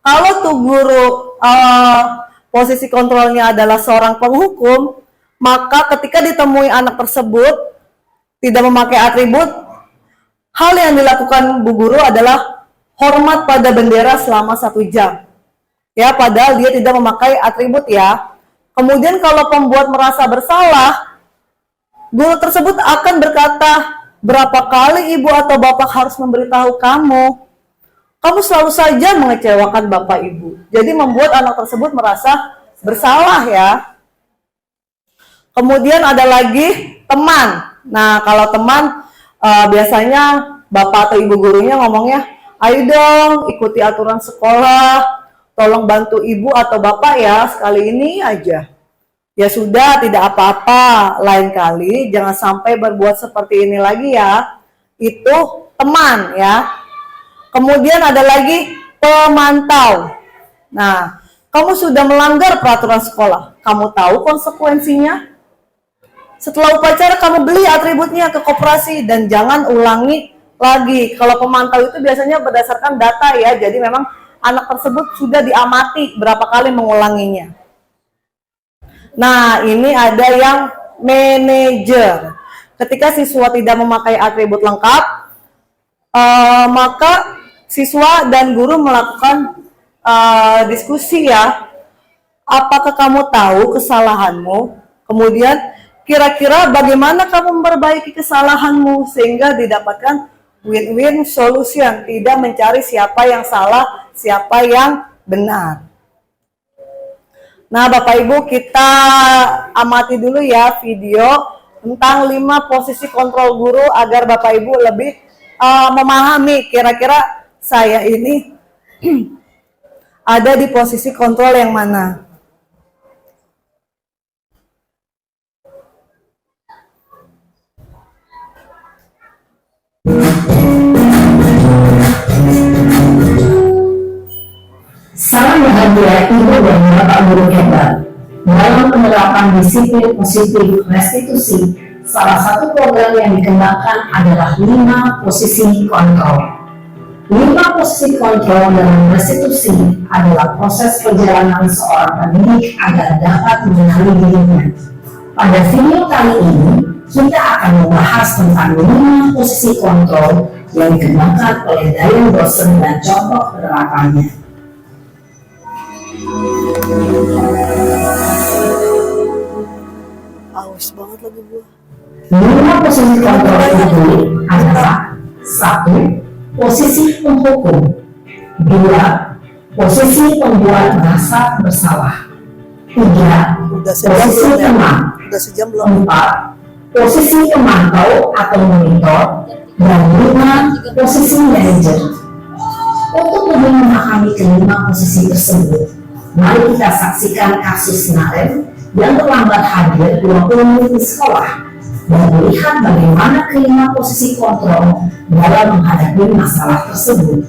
Kalau tuh guru posisi kontrolnya adalah seorang penghukum, maka ketika ditemui anak tersebut tidak memakai atribut, hal yang dilakukan Bu Guru adalah hormat pada bendera selama 1 jam. Ya, padahal dia tidak memakai atribut ya. Kemudian kalau pembuat merasa bersalah, guru tersebut akan berkata, berapa kali ibu atau bapak harus memberitahu kamu? Kamu selalu saja mengecewakan bapak ibu. Jadi membuat anak tersebut merasa bersalah ya. Kemudian ada lagi teman. Nah, kalau teman biasanya bapak atau ibu gurunya ngomongnya, ayo dong ikuti aturan sekolah, tolong bantu ibu atau bapak ya sekali ini aja. Ya sudah, tidak apa-apa, lain kali jangan sampai berbuat seperti ini lagi ya. Itu teman ya. Kemudian ada lagi pemantau. Nah, kamu sudah melanggar peraturan sekolah, kamu tahu konsekuensinya? Setelah upacara kamu beli atributnya ke koperasi dan jangan ulangi lagi. Kalau pemantau itu biasanya berdasarkan data ya, jadi memang anak tersebut sudah diamati berapa kali mengulanginya. Nah, ini ada yang manajer. Ketika siswa tidak memakai atribut lengkap, maka siswa dan guru melakukan diskusi ya. Apakah kamu tahu kesalahanmu? Kemudian kira-kira bagaimana kamu memperbaiki kesalahanmu sehingga didapatkan win-win solution, tidak mencari siapa yang salah, siapa yang benar. Nah, Bapak Ibu, kita amati dulu ya video tentang 5 posisi kontrol guru agar Bapak Ibu lebih memahami kira-kira saya ini ada di posisi kontrol yang mana. Salam bahagia Ibu dan Bapak Guru hebat. Dalam penerapan disiplin positif restitusi, salah satu program yang dikembangkan adalah 5 posisi kontrol. 5 posisi kontrol dalam restitusi adalah proses perjalanan seorang pendidik agar dapat mengenali dirinya. Pada video kali ini, kita akan membahas tentang 5 posisi kontrol yang dikembangkan oleh Dayan Dosen dan contoh penerapannya. Aus banget lagi gua. 5 posisi kontrol itu adalah 1. Posisi penghukum, 2. Posisi pembuat merasa bersalah, 3. Posisi teman, Udah sejam belum? 4. Posisi pemantau atau monitor, dan 5. Posisi manajer. Untuk lebih memahami kelima posisi tersebut, mari kita saksikan kasus Narem yang terlambat hadir 20 menit di sekolah dan melihat bagaimana kelima posisi kontrol dalam menghadapi masalah tersebut.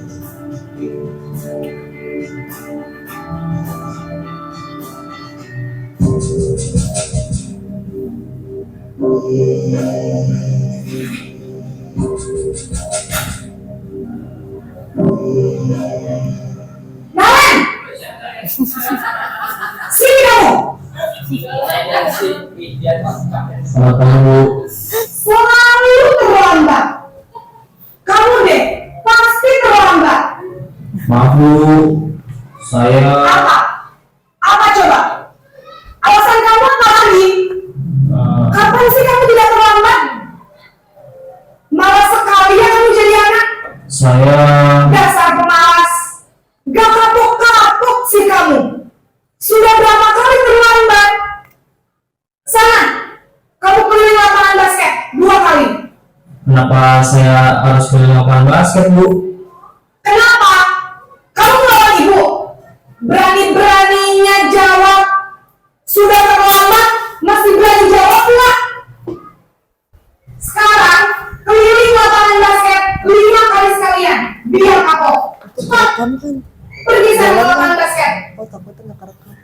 Narem! Sini kamu! Selalu terlambat. Kamu deh, pasti terlambat. Maaf Bu, saya Apa? Apa coba? Alasan kamu apa lagi? Kapan sih kamu tidak terlambat? Malas sekali ya kamu jadi anak. saya Dasar pemalas. Gak kapok-kapok sih kamu. Sudah berapa kali terlambat? Sana, kamu keliling lapangan basket 2 kali. kenapa saya harus pilih lapangan basket, Bu? Kenapa? Kamu melawan ibu? Berani-beraninya jawab. Sudah terlambat, masih berani jawab nggak? Sekarang, keliling lapangan basket 5 kali sekalian. Biar kapok. Cepat, Kamu kan pergi sana ke lapangan basket. takutnya nggak kerekam.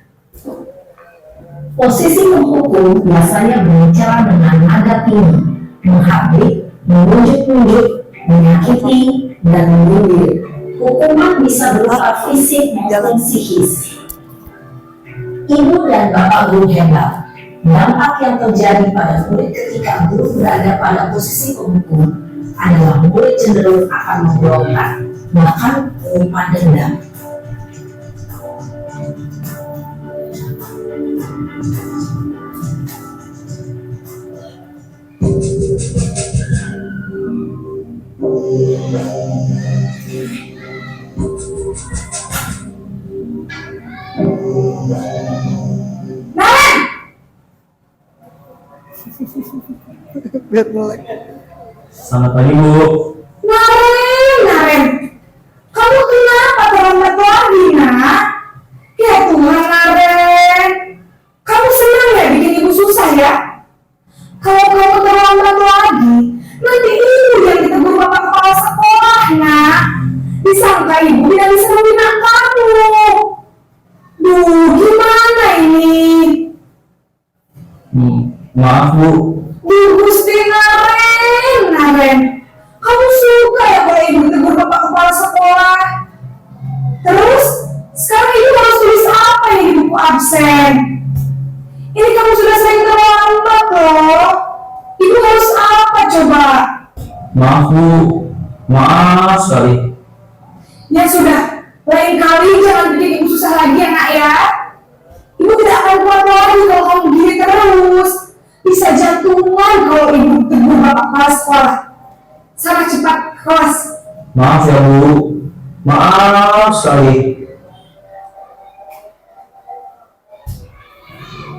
Posisi pemukul biasanya berbicara dengan nada tinggi, menghardik, menunjuk-nunjuk, menyakiti, dan menyindir. Hukuman bisa berupa fisik maupun psikis. Ibu dan bapak guru hebat. Dampak yang terjadi pada murid ketika guru berada pada posisi pemukul adalah murid cenderung akan memberontak, bahkan menyimpan dendam. Naren, Biar melek. Selamat pagi, Bu. Naren, kamu kenapa terlambat lagi, nak? Ya Tuhan, Naren, kamu senang ya bikin ibu susah ya? Kalau kamu terlambat lagi, nanti ibu yang ditegur bapak kepala sekolah, nak. Disangka ibu tidak bisa membina kamu. Duh, gimana ini? Maaf, Bu. Duh, Gusti Naren, kamu suka ya kalau ibu ditegur bapak kepala sekolah? Terus, sekarang ibu harus tulis apa ini di buku absen? Ini kamu sudah sering terlambat loh. Ibu harus apa coba? Maaf, Bu. Maaf sekali. Ya sudah, lain kali jangan bikin ibu susah lagi ya nak ya. Ibu tidak akan kuat lagi kalau kamu gini terus. Bisa jantungan kalau ibu tegur bapak kepala sekolah. Sana cepat ke kelas. Maaf ya, Bu. Maaf sekali.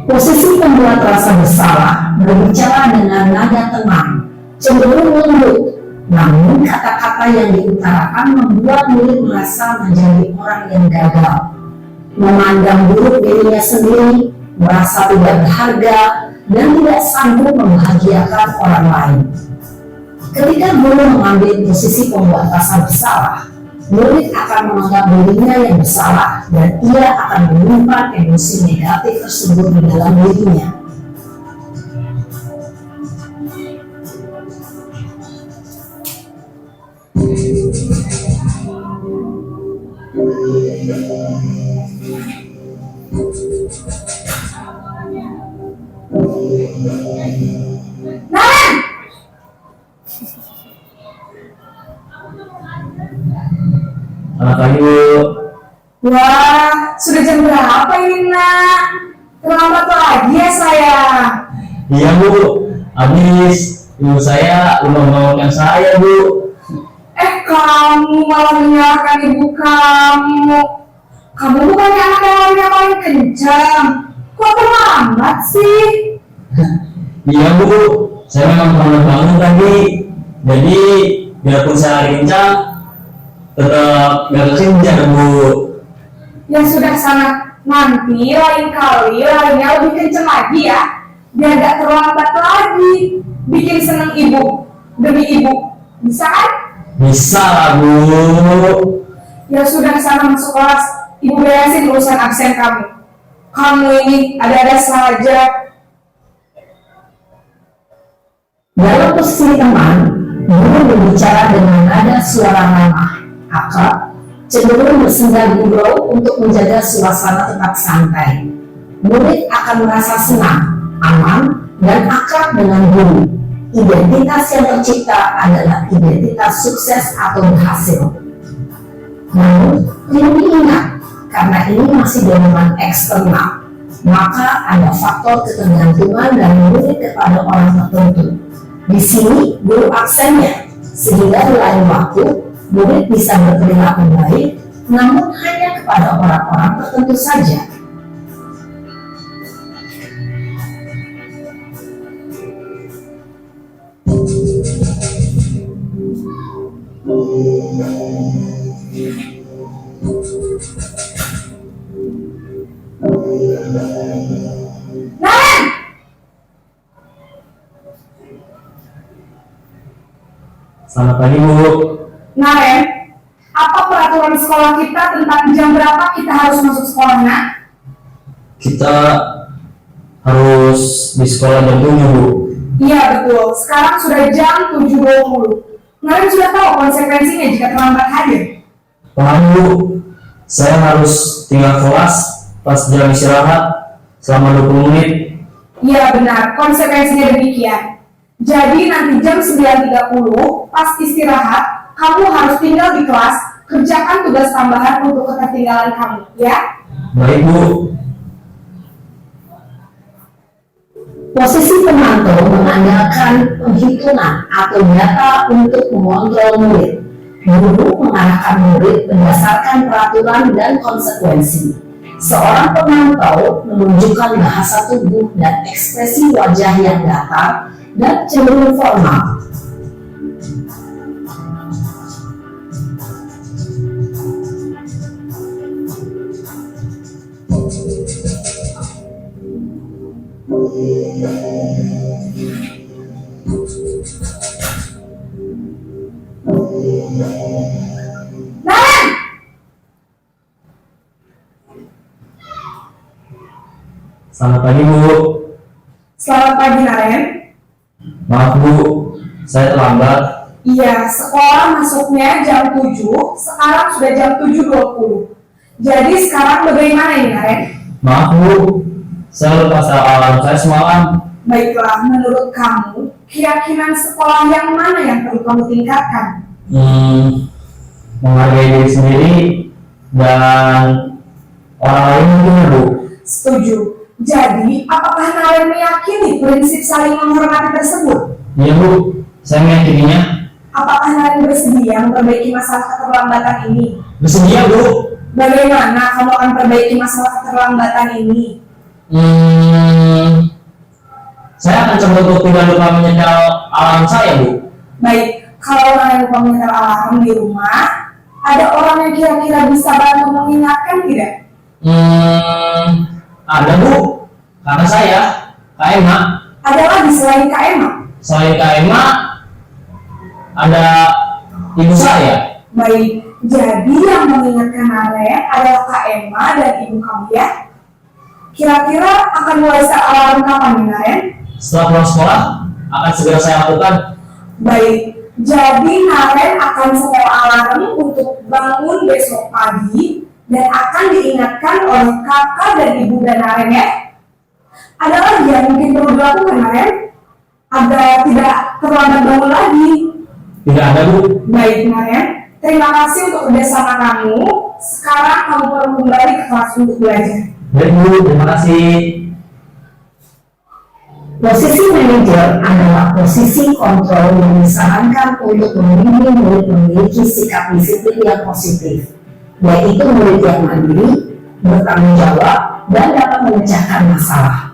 Posisi pembuat rasa bersalah berbicara dengan nada tenang, cenderung lembut, namun kata-kata yang diutarakan membuat murid merasa menjadi orang yang gagal, memandang buruk dirinya sendiri, merasa tidak berharga, dan tidak sanggup membahagiakan orang lain. Ketika guru mengambil posisi pembuat rasa bersalah, murid akan menganggap dirinya yang bersalah dan ia akan menyimpan emosi negatif tersebut di dalam dirinya. Naren, Selamat pagi, Bu. wah sudah jam berapa ini nak? Terlambat lagi ya sayang. Iya, Bu. Habis ibu saya udah membangunkan saya, Bu. Kamu malah menyalahkan ibu kamu. Kamu bukannya anak yang larinya paling kencang. Kok terlambat sih? Iya, Bu. Saya memang terlambat bangun tadi. Jadi biarpun saya lari kencang, tetap gak kekejar, Bu. Ya sudah sana, nanti lain kali larinya lebih kencang lagi ya. Biar gak terlambat lagi. Bikin seneng ibu, demi ibu. Bisa kan? Bisa lah, Bu. Ya sudah sana masuk kelas. Ibu beresin urusan absen kamu. Kamu ini ada-ada saja. Dalam posisi teman, guru berbicara dengan nada suara ramah, akrab, cenderung bersenda gurau untuk menjaga suasana tetap santai. Murid akan merasa senang, aman, dan akrab dengan guru. Identitas yang tercipta adalah identitas sukses atau berhasil. Namun, perlu diingat, karena ini masih dorongan eksternal, maka ada faktor ketergantungan dari murid kepada orang tertentu. Di sini, guru absennya, sehingga di lain waktu, murid bisa berperilaku baik, namun hanya kepada orang-orang tertentu saja. Selamat pagi Bu. Naren, apa peraturan sekolah kita tentang jam berapa kita harus masuk sekolahnya? Kita harus di sekolah jam 7 Bu. Iya betul, sekarang sudah jam 7.20. Naren sudah tahu konsekuensinya jika terlambat hadir. Paham Bu, saya harus tinggal kelas pas jam istirahat selama 20 menit. Iya benar, konsekuensinya demikian. Jadi nanti jam 9.30 pas istirahat, kamu harus tinggal di kelas, kerjakan tugas tambahan untuk ketertinggalan kamu, ya? Baik Bu. Posisi pemantau mengandalkan penghitungan atau data untuk mengontrol murid. Guru mengarahkan murid berdasarkan peraturan dan konsekuensi. Seorang pemantau menunjukkan bahasa tubuh dan ekspresi wajah yang datar dan cenderung formal. Naren! Selamat pagi Bu. Selamat pagi Naren. Maaf Bu, saya terlambat. Iya, sekolah masuknya jam 7, sekarang sudah jam 7.20. Jadi sekarang bagaimana ini Naren? Maaf Bu, saya lupa alarm saya semalam. Baiklah, menurut kamu, keyakinan sekolah yang mana yang perlu kamu tingkatkan? Menghargai diri sendiri dan orang lain mungkin ya Bu. Setuju. Jadi, apakah Naren meyakini prinsip saling menghormati tersebut? Iya Bu, saya meyakininya. Apakah Naren bersedia memperbaiki masalah keterlambatan ini? Bersedia Bu. Bagaimana kamu akan perbaiki masalah keterlambatan ini? Saya akan coba untuk tidak lupa menyetel alarm saya Bu. Baik, kalau Naren lupa menyetel alarm di rumah, ada orang yang kira-kira bisa bantu mengingatkan tidak? Ada Bu, karena saya Kak Emma. Ada lagi selain Kak Emma? Selain Kak Emma, ada ibu saya. Baik, jadi yang mengingatkan Naren adalah Kak Emma dan ibu kamu ya? Kira-kira akan mulai set alarm kapan nih Naren? Setelah pulang sekolah, akan segera saya lakukan. Baik, jadi Naren akan setel alarm untuk bangun besok pagi dan akan diingatkan oleh kakak dan ibu dan Naren ya? Ada lagi yang mungkin perlu dilakukan Naren? Agar tidak terlambat bangun lagi. Tidak ada Bu. Baik Naren, terima kasih untuk kerjasama kamu. Sekarang kamu perlu kembali ke kelas untuk belajar. Baik Bu, terima kasih. Posisi manajer adalah posisi kontrol yang disarankan untuk membimbing murid memiliki sikap disiplin yang positif, yaitu murid yang mandiri, bertanggung jawab, dan dapat memecahkan masalah.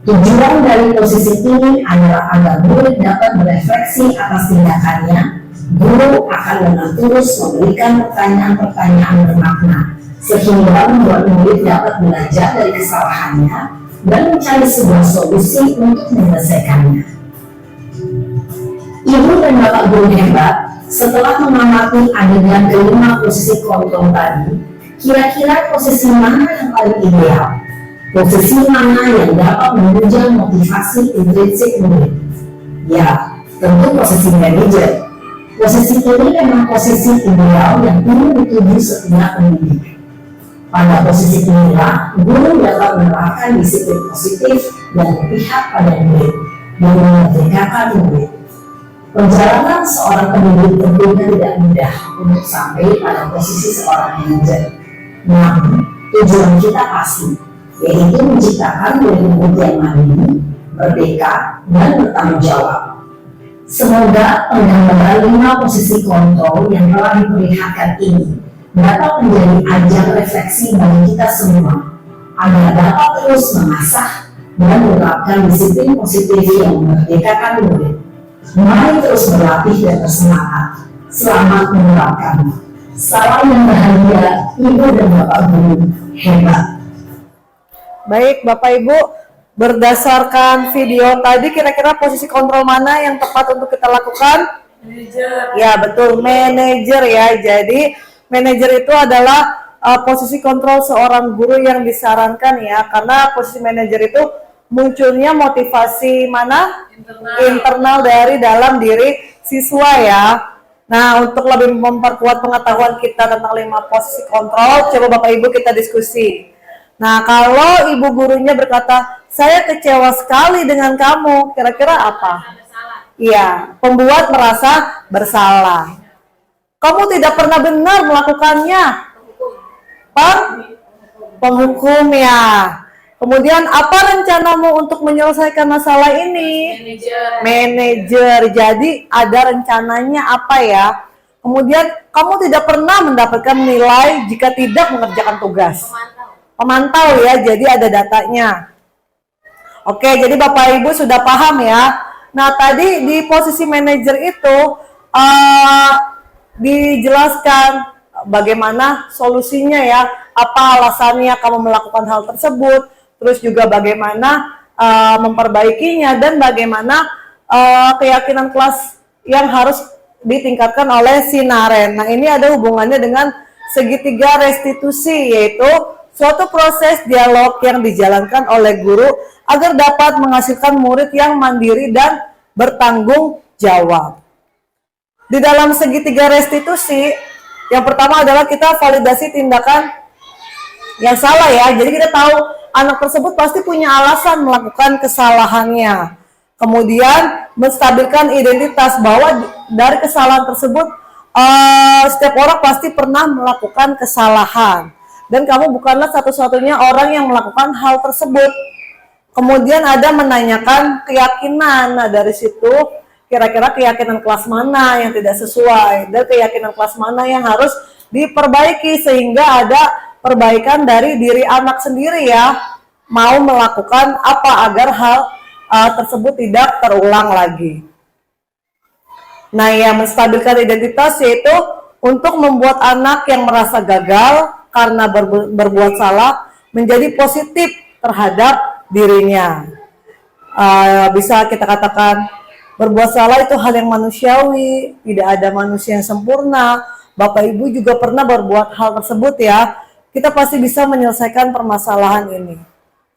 Tujuan dari posisi ini adalah agar murid dapat berefleksi atas tindakannya. Guru akan dengan terus memberikan pertanyaan-pertanyaan bermakna, sehingga membuat murid dapat belajar dari kesalahannya dan mencari sebuah solusi untuk menyelesaikannya. Ibu dan Bapak guru hebat, setelah mengamati adegan kelima posisi kontrol tadi, kira-kira posisi mana yang paling ideal? Posisi mana yang dapat menunjang motivasi intrinsik murid? Ya, tentu posisi manajer. Posisi ini memang posisi ideal yang perlu dituju setiap pendidik. Pada posisi inilah, guru dapat menerapkan disiplin positif dan berpihak pada murid dan memerdekakan murid. Perjalanan seorang pendidik tentunya tidak mudah untuk sampai pada posisi seorang manajer. Namun, tujuan kita pasti, yaitu menciptakan murid-murid yang mandiri, merdeka, dan bertanggung jawab. Semoga penggambaran 5 posisi kontrol yang telah diperlihatkan ini dapat menjadi ajang refleksi bagi kita semua agar dapat terus mengasah dan menerapkan disiplin positif yang memerdekakan murid. Mari terus berlatih dan bersemangat. Selamat menerapkan. Salam yang bahagia, Ibu dan Bapak guru hebat. Baik, Bapak Ibu, berdasarkan video tadi kira-kira posisi kontrol mana yang tepat untuk kita lakukan? Manajer. Ya betul, manajer ya. Jadi manajer itu adalah posisi kontrol seorang guru yang disarankan ya, karena posisi manajer itu munculnya motivasi mana? Internal dari dalam diri siswa ya. Nah, untuk lebih memperkuat pengetahuan kita tentang 5 posisi kontrol, coba Bapak Ibu kita diskusi. Nah, kalau ibu gurunya berkata, saya kecewa sekali dengan kamu, kira-kira apa? Iya, pembuat merasa bersalah. Kamu tidak pernah benar melakukannya. Penghukum ya. Kemudian apa rencanamu untuk menyelesaikan masalah ini? Manajer. Jadi ada rencananya apa ya? Kemudian kamu tidak pernah mendapatkan nilai jika tidak mengerjakan tugas. Pemantau ya, jadi ada datanya. Oke, jadi Bapak Ibu sudah paham ya. Nah, tadi di posisi manajer itu dijelaskan bagaimana solusinya ya, apa alasannya kamu melakukan hal tersebut, terus juga bagaimana memperbaikinya, dan bagaimana keyakinan kelas yang harus ditingkatkan oleh si Naren. Nah, ini ada hubungannya dengan segitiga restitusi, yaitu suatu proses dialog yang dijalankan oleh guru agar dapat menghasilkan murid yang mandiri dan bertanggung jawab. Di dalam segitiga restitusi, yang pertama adalah kita validasi tindakan yang salah ya. Jadi kita tahu anak tersebut pasti punya alasan melakukan kesalahannya. Kemudian menstabilkan identitas bahwa dari kesalahan tersebut setiap orang pasti pernah melakukan kesalahan. Dan kamu bukanlah satu-satunya orang yang melakukan hal tersebut. Kemudian ada menanyakan keyakinan. Nah, dari situ kira-kira keyakinan kelas mana yang tidak sesuai, dan keyakinan kelas mana yang harus diperbaiki, sehingga ada perbaikan dari diri anak sendiri ya, mau melakukan apa agar hal tersebut tidak terulang lagi. Nah, yang menstabilkan identitas yaitu untuk membuat anak yang merasa gagal karena berbuat salah menjadi positif terhadap dirinya. Bisa kita katakan berbuat salah itu hal yang manusiawi, tidak ada manusia yang sempurna. Bapak Ibu juga pernah berbuat hal tersebut ya. Kita pasti bisa menyelesaikan permasalahan ini.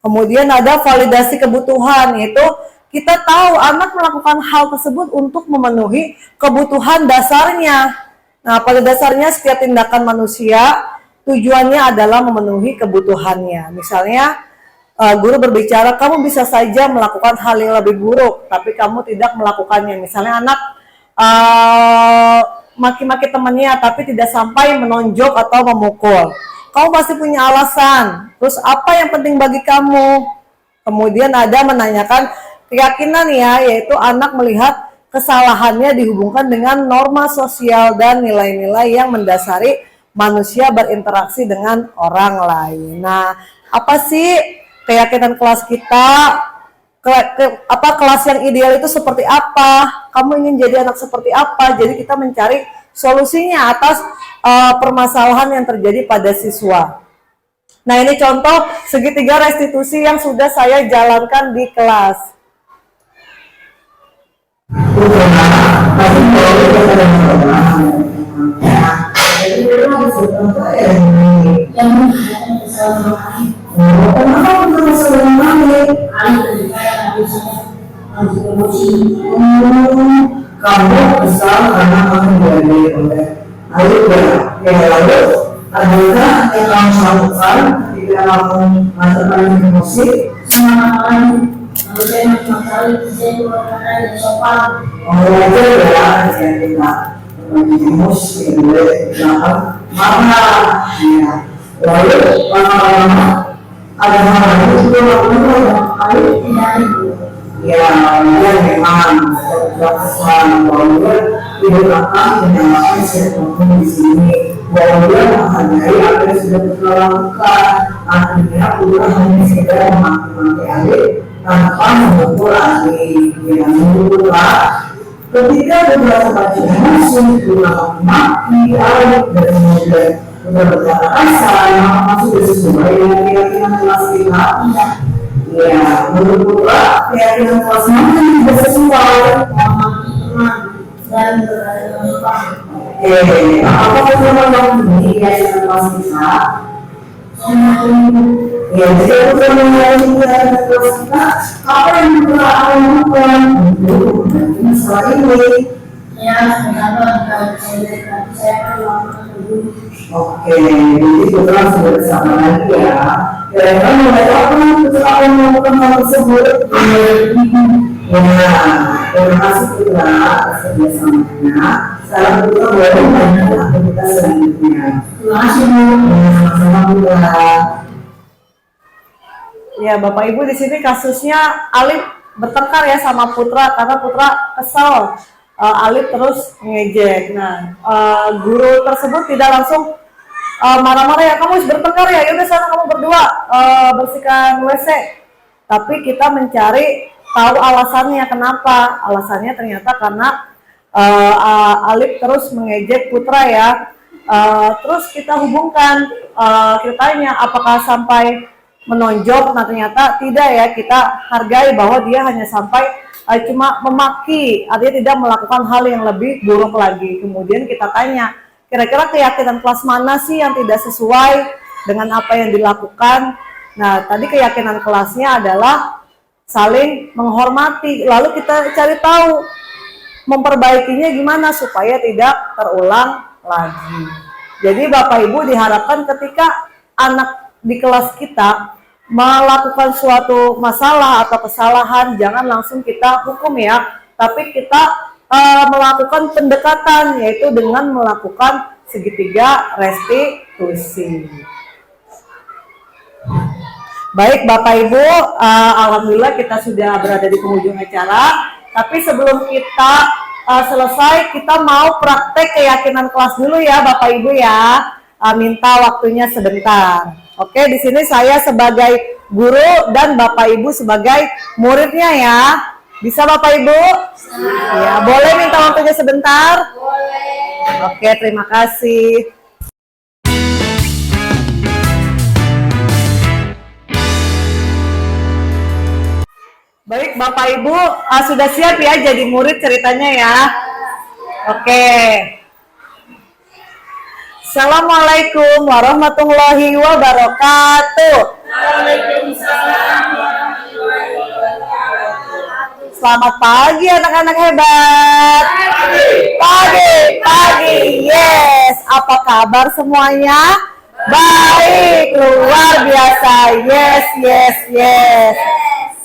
Kemudian ada validasi kebutuhan, yaitu kita tahu anak melakukan hal tersebut untuk memenuhi kebutuhan dasarnya. Nah, pada dasarnya setiap tindakan manusia tujuannya adalah memenuhi kebutuhannya. Misalnya guru berbicara, kamu bisa saja melakukan hal yang lebih buruk, tapi kamu tidak melakukannya. Misalnya anak maki-maki temannya, tapi tidak sampai menonjok atau memukul. Kamu pasti punya alasan. Terus apa yang penting bagi kamu? Kemudian ada menanyakan keyakinan ya, yaitu anak melihat kesalahannya dihubungkan dengan norma sosial dan nilai-nilai yang mendasari manusia berinteraksi dengan orang lain. Nah, apa sih keyakinan kelas kita? Apa kelas yang ideal itu seperti apa? Kamu ingin jadi anak seperti apa? Jadi kita mencari solusinya atas permasalahan yang terjadi pada siswa. Nah, ini contoh segitiga restitusi yang sudah saya jalankan di kelas. Kamu kesal karena kamu diambil oleh ayah ya, lalu adakah yang kamu lakukan ketika kamu merasakan emosi? Wajar ya, yang kita emosi boleh marah ya. Lalu lama-lama ada hal lain juga lakukan tidak ya, dia memang kesalahan bahwa dia tidak akan menyalahkan siapapun di sini, bahwa dia menghargai apa yang sudah kita lakukan. Artinya ulah hanya sekedar memaki-maki adik tanpa memukul adik. Yang kedua, ketika beberapa bacaan emosi ulah maki adik dan kemudian berbicara kasar, maka sudah sesuai dengan keyakinan kelas kita. Ya, menurut keyakinan kelas mana tidak sesuai dan berada dengan Tuhan. Apakah teman yang di kegiatan kelas kita? Ya, jadi aku teman-teman di kegiatan kelas kita, apa yang telah aku lakukan untuk masalah ini? Ya, kenapa saya akan melakukan dulu. Oke, jadi putra sudah bersama lagi ya. Kira-kira mulai kapan putra akan melakukan hal tersebut? Ya, terima kasih putra atas kerjasamanya. Sekarang putra boleh melanjutkan aktivitas selanjutnya. Terima kasih, Bu. Sama-sama putra. Ya, Bapak Ibu, di sini kasusnya Alif bertengkar ya sama Putra karena Putra kesal. Alif terus ngejek. Nah, guru tersebut tidak langsung marah-marah ya, kamu harus bertengkar ya, yaudah sana kamu berdua bersihkan WC. Tapi kita mencari tahu alasannya kenapa. Alasannya ternyata karena Alif terus mengejek Putra ya. Terus kita hubungkan, kita tanya apakah sampai menonjok. Nah ternyata tidak ya, kita hargai bahwa dia hanya sampai cuma memaki, artinya tidak melakukan hal yang lebih buruk lagi. Kemudian kita tanya, kira-kira keyakinan kelas mana sih yang tidak sesuai dengan apa yang dilakukan? Nah tadi keyakinan kelasnya adalah saling menghormati. Lalu kita cari tahu memperbaikinya gimana supaya tidak terulang lagi. Jadi Bapak Ibu diharapkan ketika anak di kelas kita melakukan suatu masalah atau kesalahan, jangan langsung kita hukum ya, tapi kita melakukan pendekatan, yaitu dengan melakukan segitiga restitusi. Baik Bapak Ibu, alhamdulillah kita sudah berada di penghujung acara, tapi sebelum kita selesai, kita mau praktek keyakinan kelas dulu ya Bapak Ibu ya. Minta waktunya sebentar. Oke, di sini saya sebagai guru dan Bapak Ibu sebagai muridnya ya. Bisa Bapak Ibu? Ya, boleh minta waktunya sebentar? Boleh. Oke, terima kasih. Baik Bapak Ibu, sudah siap ya jadi murid ceritanya ya? Oke. Assalamualaikum warahmatullahi wabarakatuh. Selamat pagi anak-anak hebat. Pagi, yes. Apa kabar semuanya? Baik, luar biasa. Yes.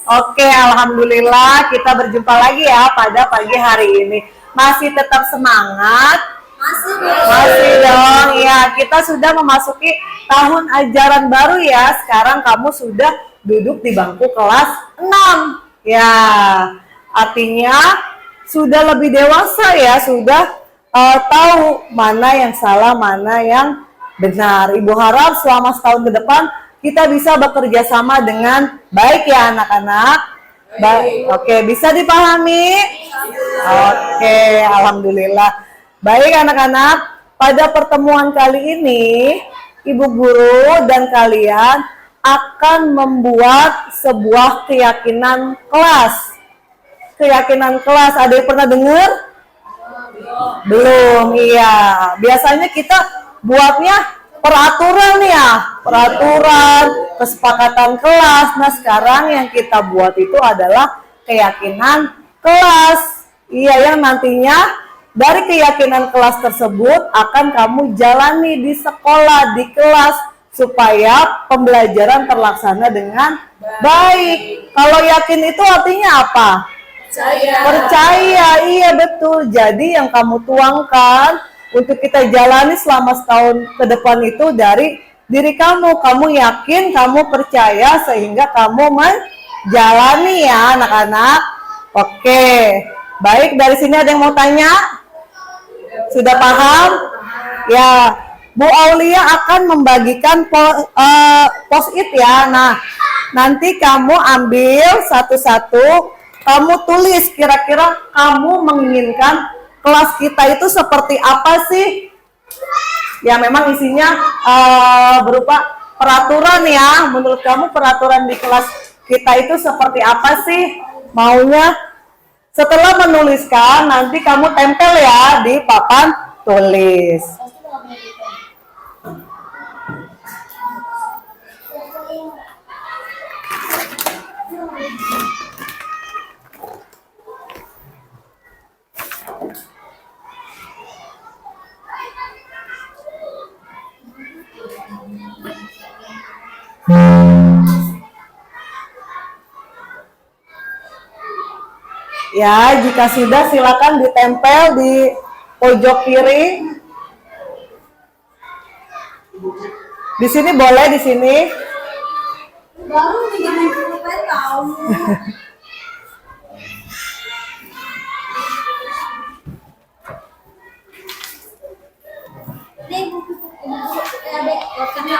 Oke, alhamdulillah kita berjumpa lagi ya pada pagi hari ini. Masih tetap semangat? Masih dong, ya kita sudah memasuki tahun ajaran baru ya. Sekarang kamu sudah duduk di bangku kelas 6. Ya, artinya sudah lebih dewasa ya, sudah tahu mana yang salah, mana yang benar. Ibu harap selama setahun ke depan kita bisa bekerja sama dengan baik ya anak-anak. Oke, bisa dipahami? Oke, alhamdulillah. Baik anak-anak, pada pertemuan kali ini, Ibu Guru dan kalian akan membuat sebuah keyakinan kelas. Keyakinan kelas, ada yang pernah dengar? Belum, iya. Biasanya kita buatnya peraturan ya, peraturan, kesepakatan kelas. Nah sekarang yang kita buat itu adalah keyakinan kelas. Iya, yang nantinya dari keyakinan kelas tersebut akan kamu jalani di sekolah, di kelas, supaya pembelajaran terlaksana dengan baik. Kalau yakin itu artinya apa? Percaya, iya betul. Jadi yang kamu tuangkan untuk kita jalani selama setahun ke depan itu dari diri kamu. Kamu yakin, kamu percaya, sehingga kamu menjalani ya anak-anak. Oke, baik, dari sini ada yang mau tanya? Sudah paham? Ya, Bu Aulia akan membagikan post-it ya. Nah, nanti kamu ambil satu-satu, kamu tulis kira-kira kamu menginginkan kelas kita itu seperti apa sih? Ya, memang isinya berupa peraturan ya. Menurut kamu peraturan di kelas kita itu seperti apa sih? Maunya Setelah menuliskan, nanti kamu tempel ya di papan tulis. Ya, jika sudah silakan ditempel di pojok kiri. Di sini boleh, di sini. Baru 30 tahun. Dek, Dek, kena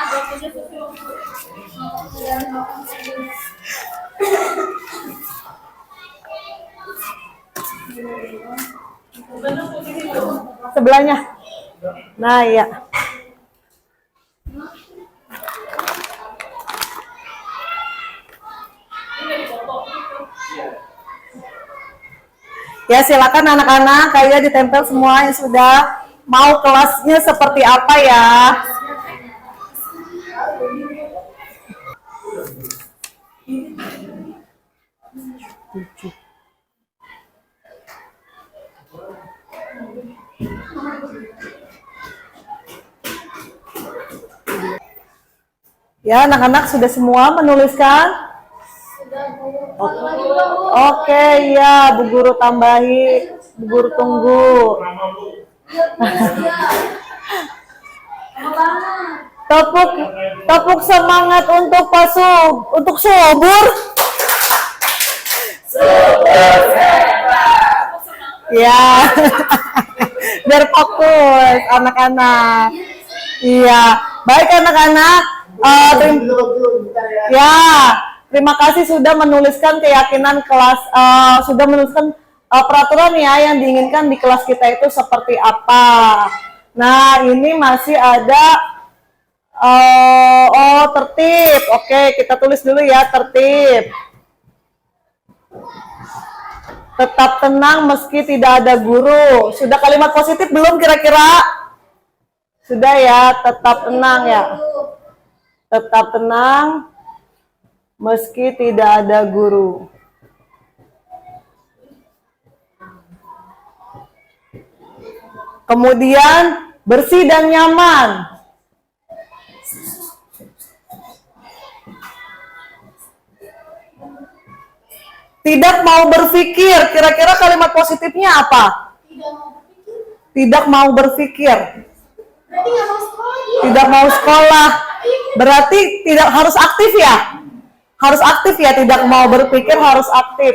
Sebelahnya. Nah, iya. Ya, silakan anak-anak, kayak ditempel semua yang sudah. Mau kelasnya seperti apa ya? Ya, anak-anak sudah semua menuliskan? Oke, ya, Bu Guru tambahi, Bu Guru tunggu. Tepuk semangat untuk untuk Sobur. Ya, biar fokus anak-anak. Iya, baik anak-anak. Ya, terima kasih sudah menuliskan keyakinan kelas, sudah menuliskan peraturan ya yang diinginkan di kelas kita itu seperti apa. Nah, ini masih ada tertib. Oke, kita tulis dulu ya, tertib. Tetap tenang meski tidak ada guru. Sudah kalimat positif belum kira-kira? Sudah ya, tetap tenang ya. Tetap tenang meski tidak ada guru. Kemudian bersih dan nyaman. Tidak mau berpikir. Kira-kira kalimat positifnya apa? Tidak mau berpikir. Tidak mau sekolah. Berarti tidak harus aktif ya? Harus aktif ya, tidak mau berpikir harus aktif.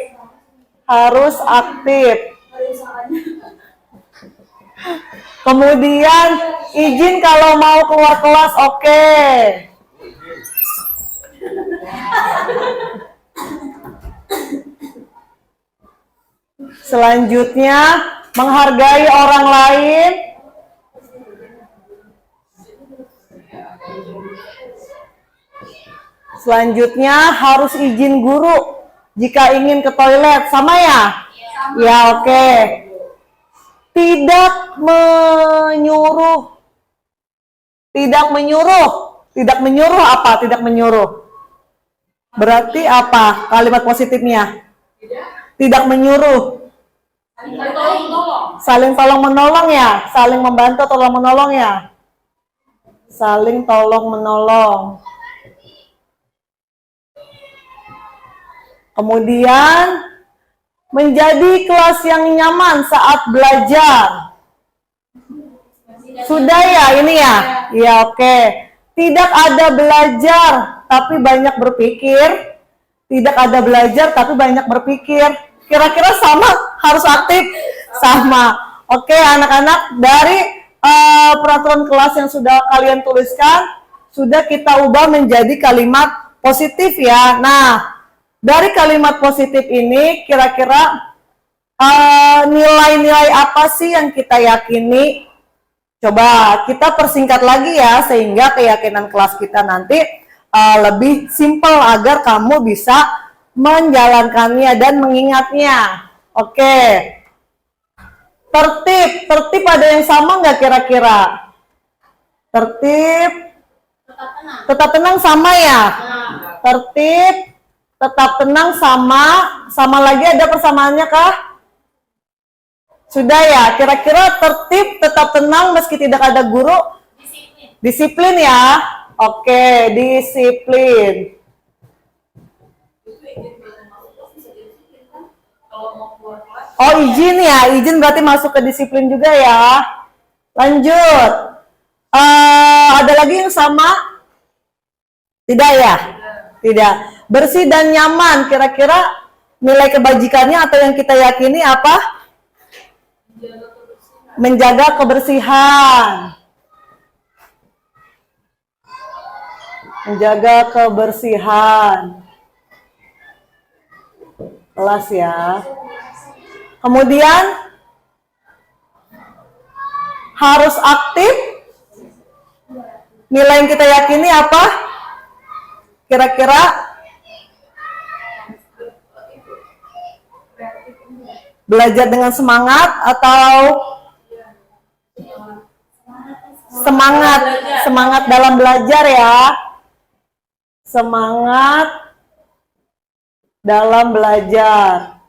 Harus aktif. Kemudian izin kalau mau keluar kelas, oke. Selanjutnya menghargai orang lain. Selanjutnya harus izin guru jika ingin ke toilet, sama ya? Ya, oke. Tidak menyuruh. Tidak menyuruh. Tidak menyuruh apa? Tidak menyuruh. Berarti apa kalimat positifnya? Tidak menyuruh. Saling tolong menolong ya? Saling membantu, tolong menolong ya? Saling tolong menolong. Kemudian menjadi kelas yang nyaman saat belajar. Sudah ya ini ya? Ya, oke. Tidak ada belajar tapi banyak berpikir. Tidak ada belajar tapi banyak berpikir. Kira-kira sama? Harus aktif? Sama. Oke anak-anak, dari peraturan kelas yang sudah kalian tuliskan, sudah kita ubah menjadi kalimat positif ya. Nah, dari kalimat positif ini kira-kira nilai-nilai apa sih yang kita yakini? Coba kita persingkat lagi ya, sehingga keyakinan kelas kita nanti lebih simpel agar kamu bisa menjalankannya dan mengingatnya. Oke. Tertib ada yang sama nggak kira-kira? Tertib, tetap tenang sama ya? Tertib, tetap tenang sama lagi ada persamaannya kah? Sudah ya? Kira-kira tertib, tetap tenang meski tidak ada guru? Disiplin ya? Oke, disiplin. Oh, izin ya, izin berarti masuk ke disiplin juga ya. Lanjut. Ada lagi yang sama? Tidak ya? Tidak. Bersih dan nyaman, kira-kira nilai kebajikannya atau yang kita yakini apa? Menjaga kebersihan. Menjaga kebersihan. Kelas ya. Kemudian harus aktif. Nilai yang kita yakini apa? Kira-kira belajar dengan semangat atau semangat dalam belajar ya. Semangat dalam belajar.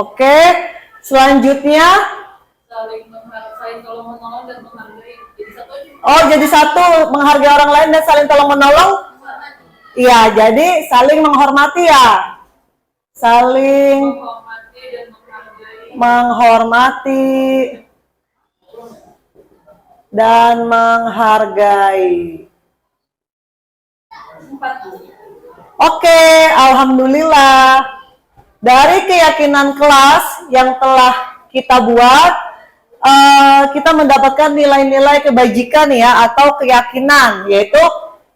Oke, selanjutnya saling tolong menolong dan menghargai. Jadi satu aja. oh jadi satu, menghargai orang lain dan saling tolong menolong. Iya, jadi saling menghormati ya. Saling Menghormati dan menghargai. menghormati dan menghargai. Oke, alhamdulillah. Dari keyakinan kelas yang telah kita buat, kita mendapatkan nilai-nilai kebajikan ya, atau keyakinan, yaitu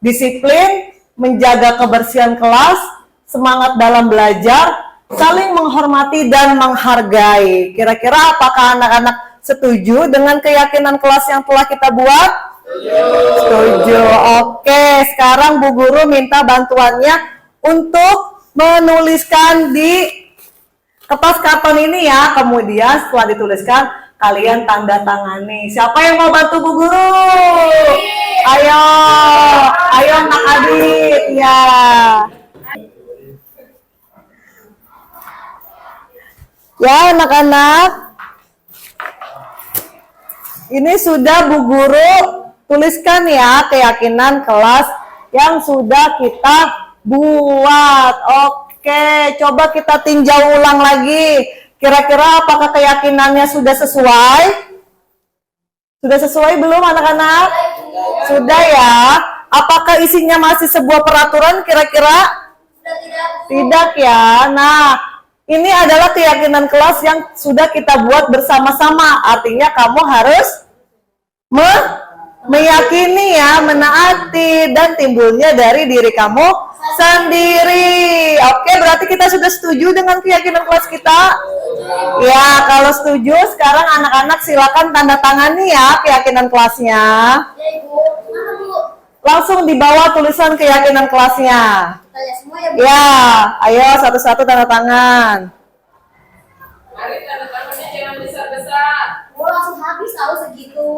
disiplin, menjaga kebersihan kelas, semangat dalam belajar, saling menghormati dan menghargai. Kira-kira apakah anak-anak setuju dengan keyakinan kelas yang telah kita buat? Setuju. Oke, sekarang Bu Guru minta bantuannya untuk menuliskan di kertas karton ini ya. Kemudian setelah dituliskan, kalian tanda tangani. Siapa yang mau bantu Bu Guru? Ayo, ayo Nak Adit ya. Ya anak-anak, ini sudah Bu Guru tuliskan ya keyakinan kelas yang sudah kita buat. Oke, coba kita tinjau ulang lagi. Kira-kira apakah keyakinannya sudah sesuai? Sudah sesuai belum anak-anak? Sudah ya. Apakah isinya masih sebuah peraturan kira-kira? Tidak ya. Nah, ini adalah keyakinan kelas yang sudah kita buat bersama-sama. Artinya kamu harus meyakini ya, menaati, dan timbulnya dari diri kamu sendiri. Oke, berarti kita sudah setuju dengan keyakinan kelas kita? Ya, kalau setuju, sekarang anak-anak silakan tanda tangani ya keyakinan kelasnya. Langsung di bawah tulisan keyakinan kelasnya. Ya, ayo satu-satu tanda tangan. Mari tanda tangannya jangan besar-besar. Gue langsung habis tahu segitu.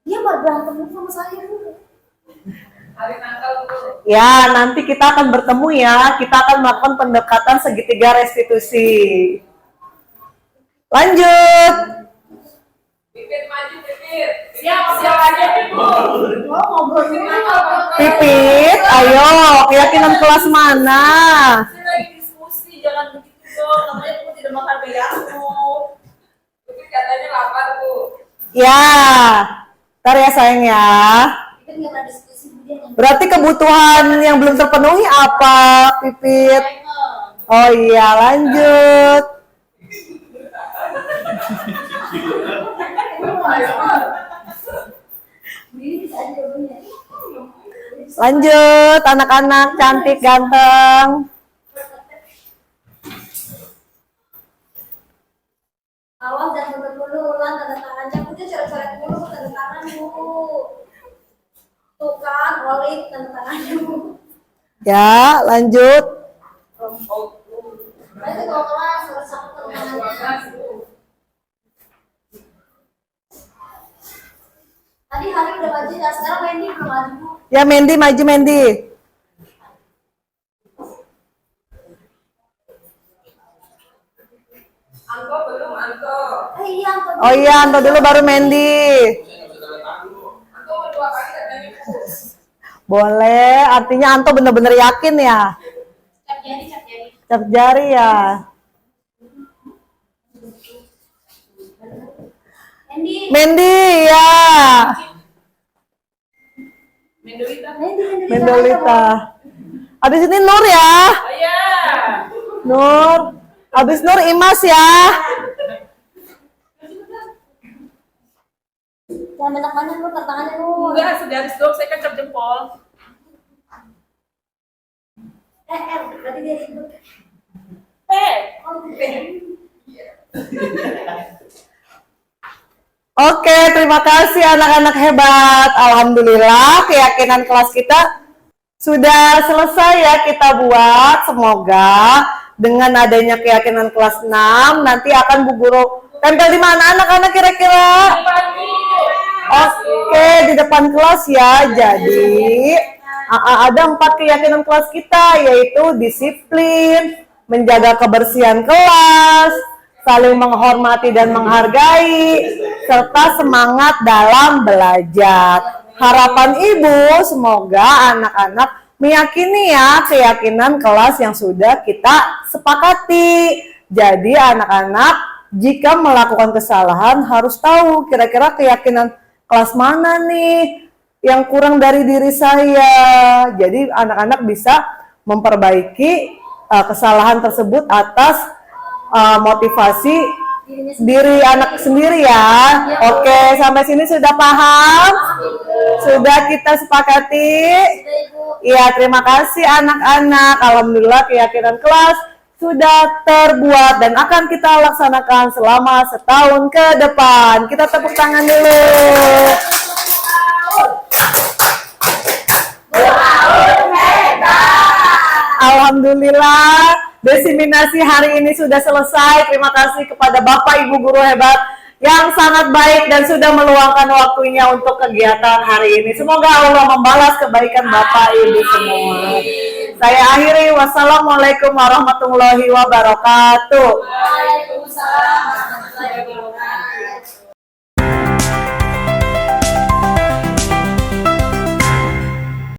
Dia baru berantem sama saya dulu. Hari Natal dulu. Ya, nanti kita akan bertemu ya. Kita akan melakukan pendekatan segitiga restitusi. Lanjut. Pipit maju, Pipit. Siap aja, Ibu. Pipit, ayo. Keyakinan kelas mana? Saya lagi diskusi, jangan begitu dong. Namanya aku tidak menghargai aku. Pipit katanya lapar, Bu. Ya. Ntar ya sayang ya. Kita nggak pernah diskusi dia. Berarti kebutuhan yang belum terpenuhi apa, Pipit? Oh iya, lanjut. Lanjut, anak-anak cantik ganteng. Awas jangan dulu ulang tanda tangannya. Udah coret-coret dulu tanda tangan dulu. Tuh kan, Olik tanda tangannya. Ya, lanjut. Nanti kalau kelas harus sama teman-temannya. Tadi hari udah maju ya, sekarang Wendy belum maju. Ya Mendy, maju Mendy. Anto belum, Anto. Iya, Oh iya, Anto dulu baru Mendy. Anto dua kali katanya. Boleh, artinya Anto bener-bener yakin ya. cap jari, cap jari. Cap jari ya. Wendy, Mendy ya. Mendolita. Mendolita. Abis ini Nur ya. Oh ya. Nur. Abis Nur Imas ya. jangan banyak banyak lu tangannya lu. Enggak, segaris doang, saya kan cap jempol. Berarti dia itu. Oke, terima kasih anak-anak hebat. Alhamdulillah, keyakinan kelas kita sudah selesai ya kita buat. Semoga dengan adanya keyakinan kelas 6 nanti akan Bu Guru tempel di mana anak-anak kira-kira? Oke, di depan kelas ya. Jadi ada 4 keyakinan kelas kita, yaitu disiplin, menjaga kebersihan kelas, saling menghormati dan menghargai, serta semangat dalam belajar. Harapan Ibu, semoga anak-anak meyakini ya keyakinan kelas yang sudah kita sepakati. Jadi anak-anak jika melakukan kesalahan harus tahu kira-kira keyakinan kelas mana nih yang kurang dari diri saya. Jadi anak-anak bisa memperbaiki kesalahan tersebut atas motivasi diri anak sendiri ya. Oke, sampai sini sudah paham? Sudah kita sepakati? Iya, terima kasih anak-anak. Alhamdulillah keyakinan kelas sudah terbuat dan akan kita laksanakan selama setahun ke depan. Kita tepuk tangan dulu. Alhamdulillah, desiminasi hari ini sudah selesai. Terima kasih kepada Bapak Ibu guru hebat yang sangat baik dan sudah meluangkan waktunya untuk kegiatan hari ini. Semoga Allah membalas kebaikan Bapak Ibu semua. Saya akhiri, wassalamualaikum warahmatullahi wabarakatuh.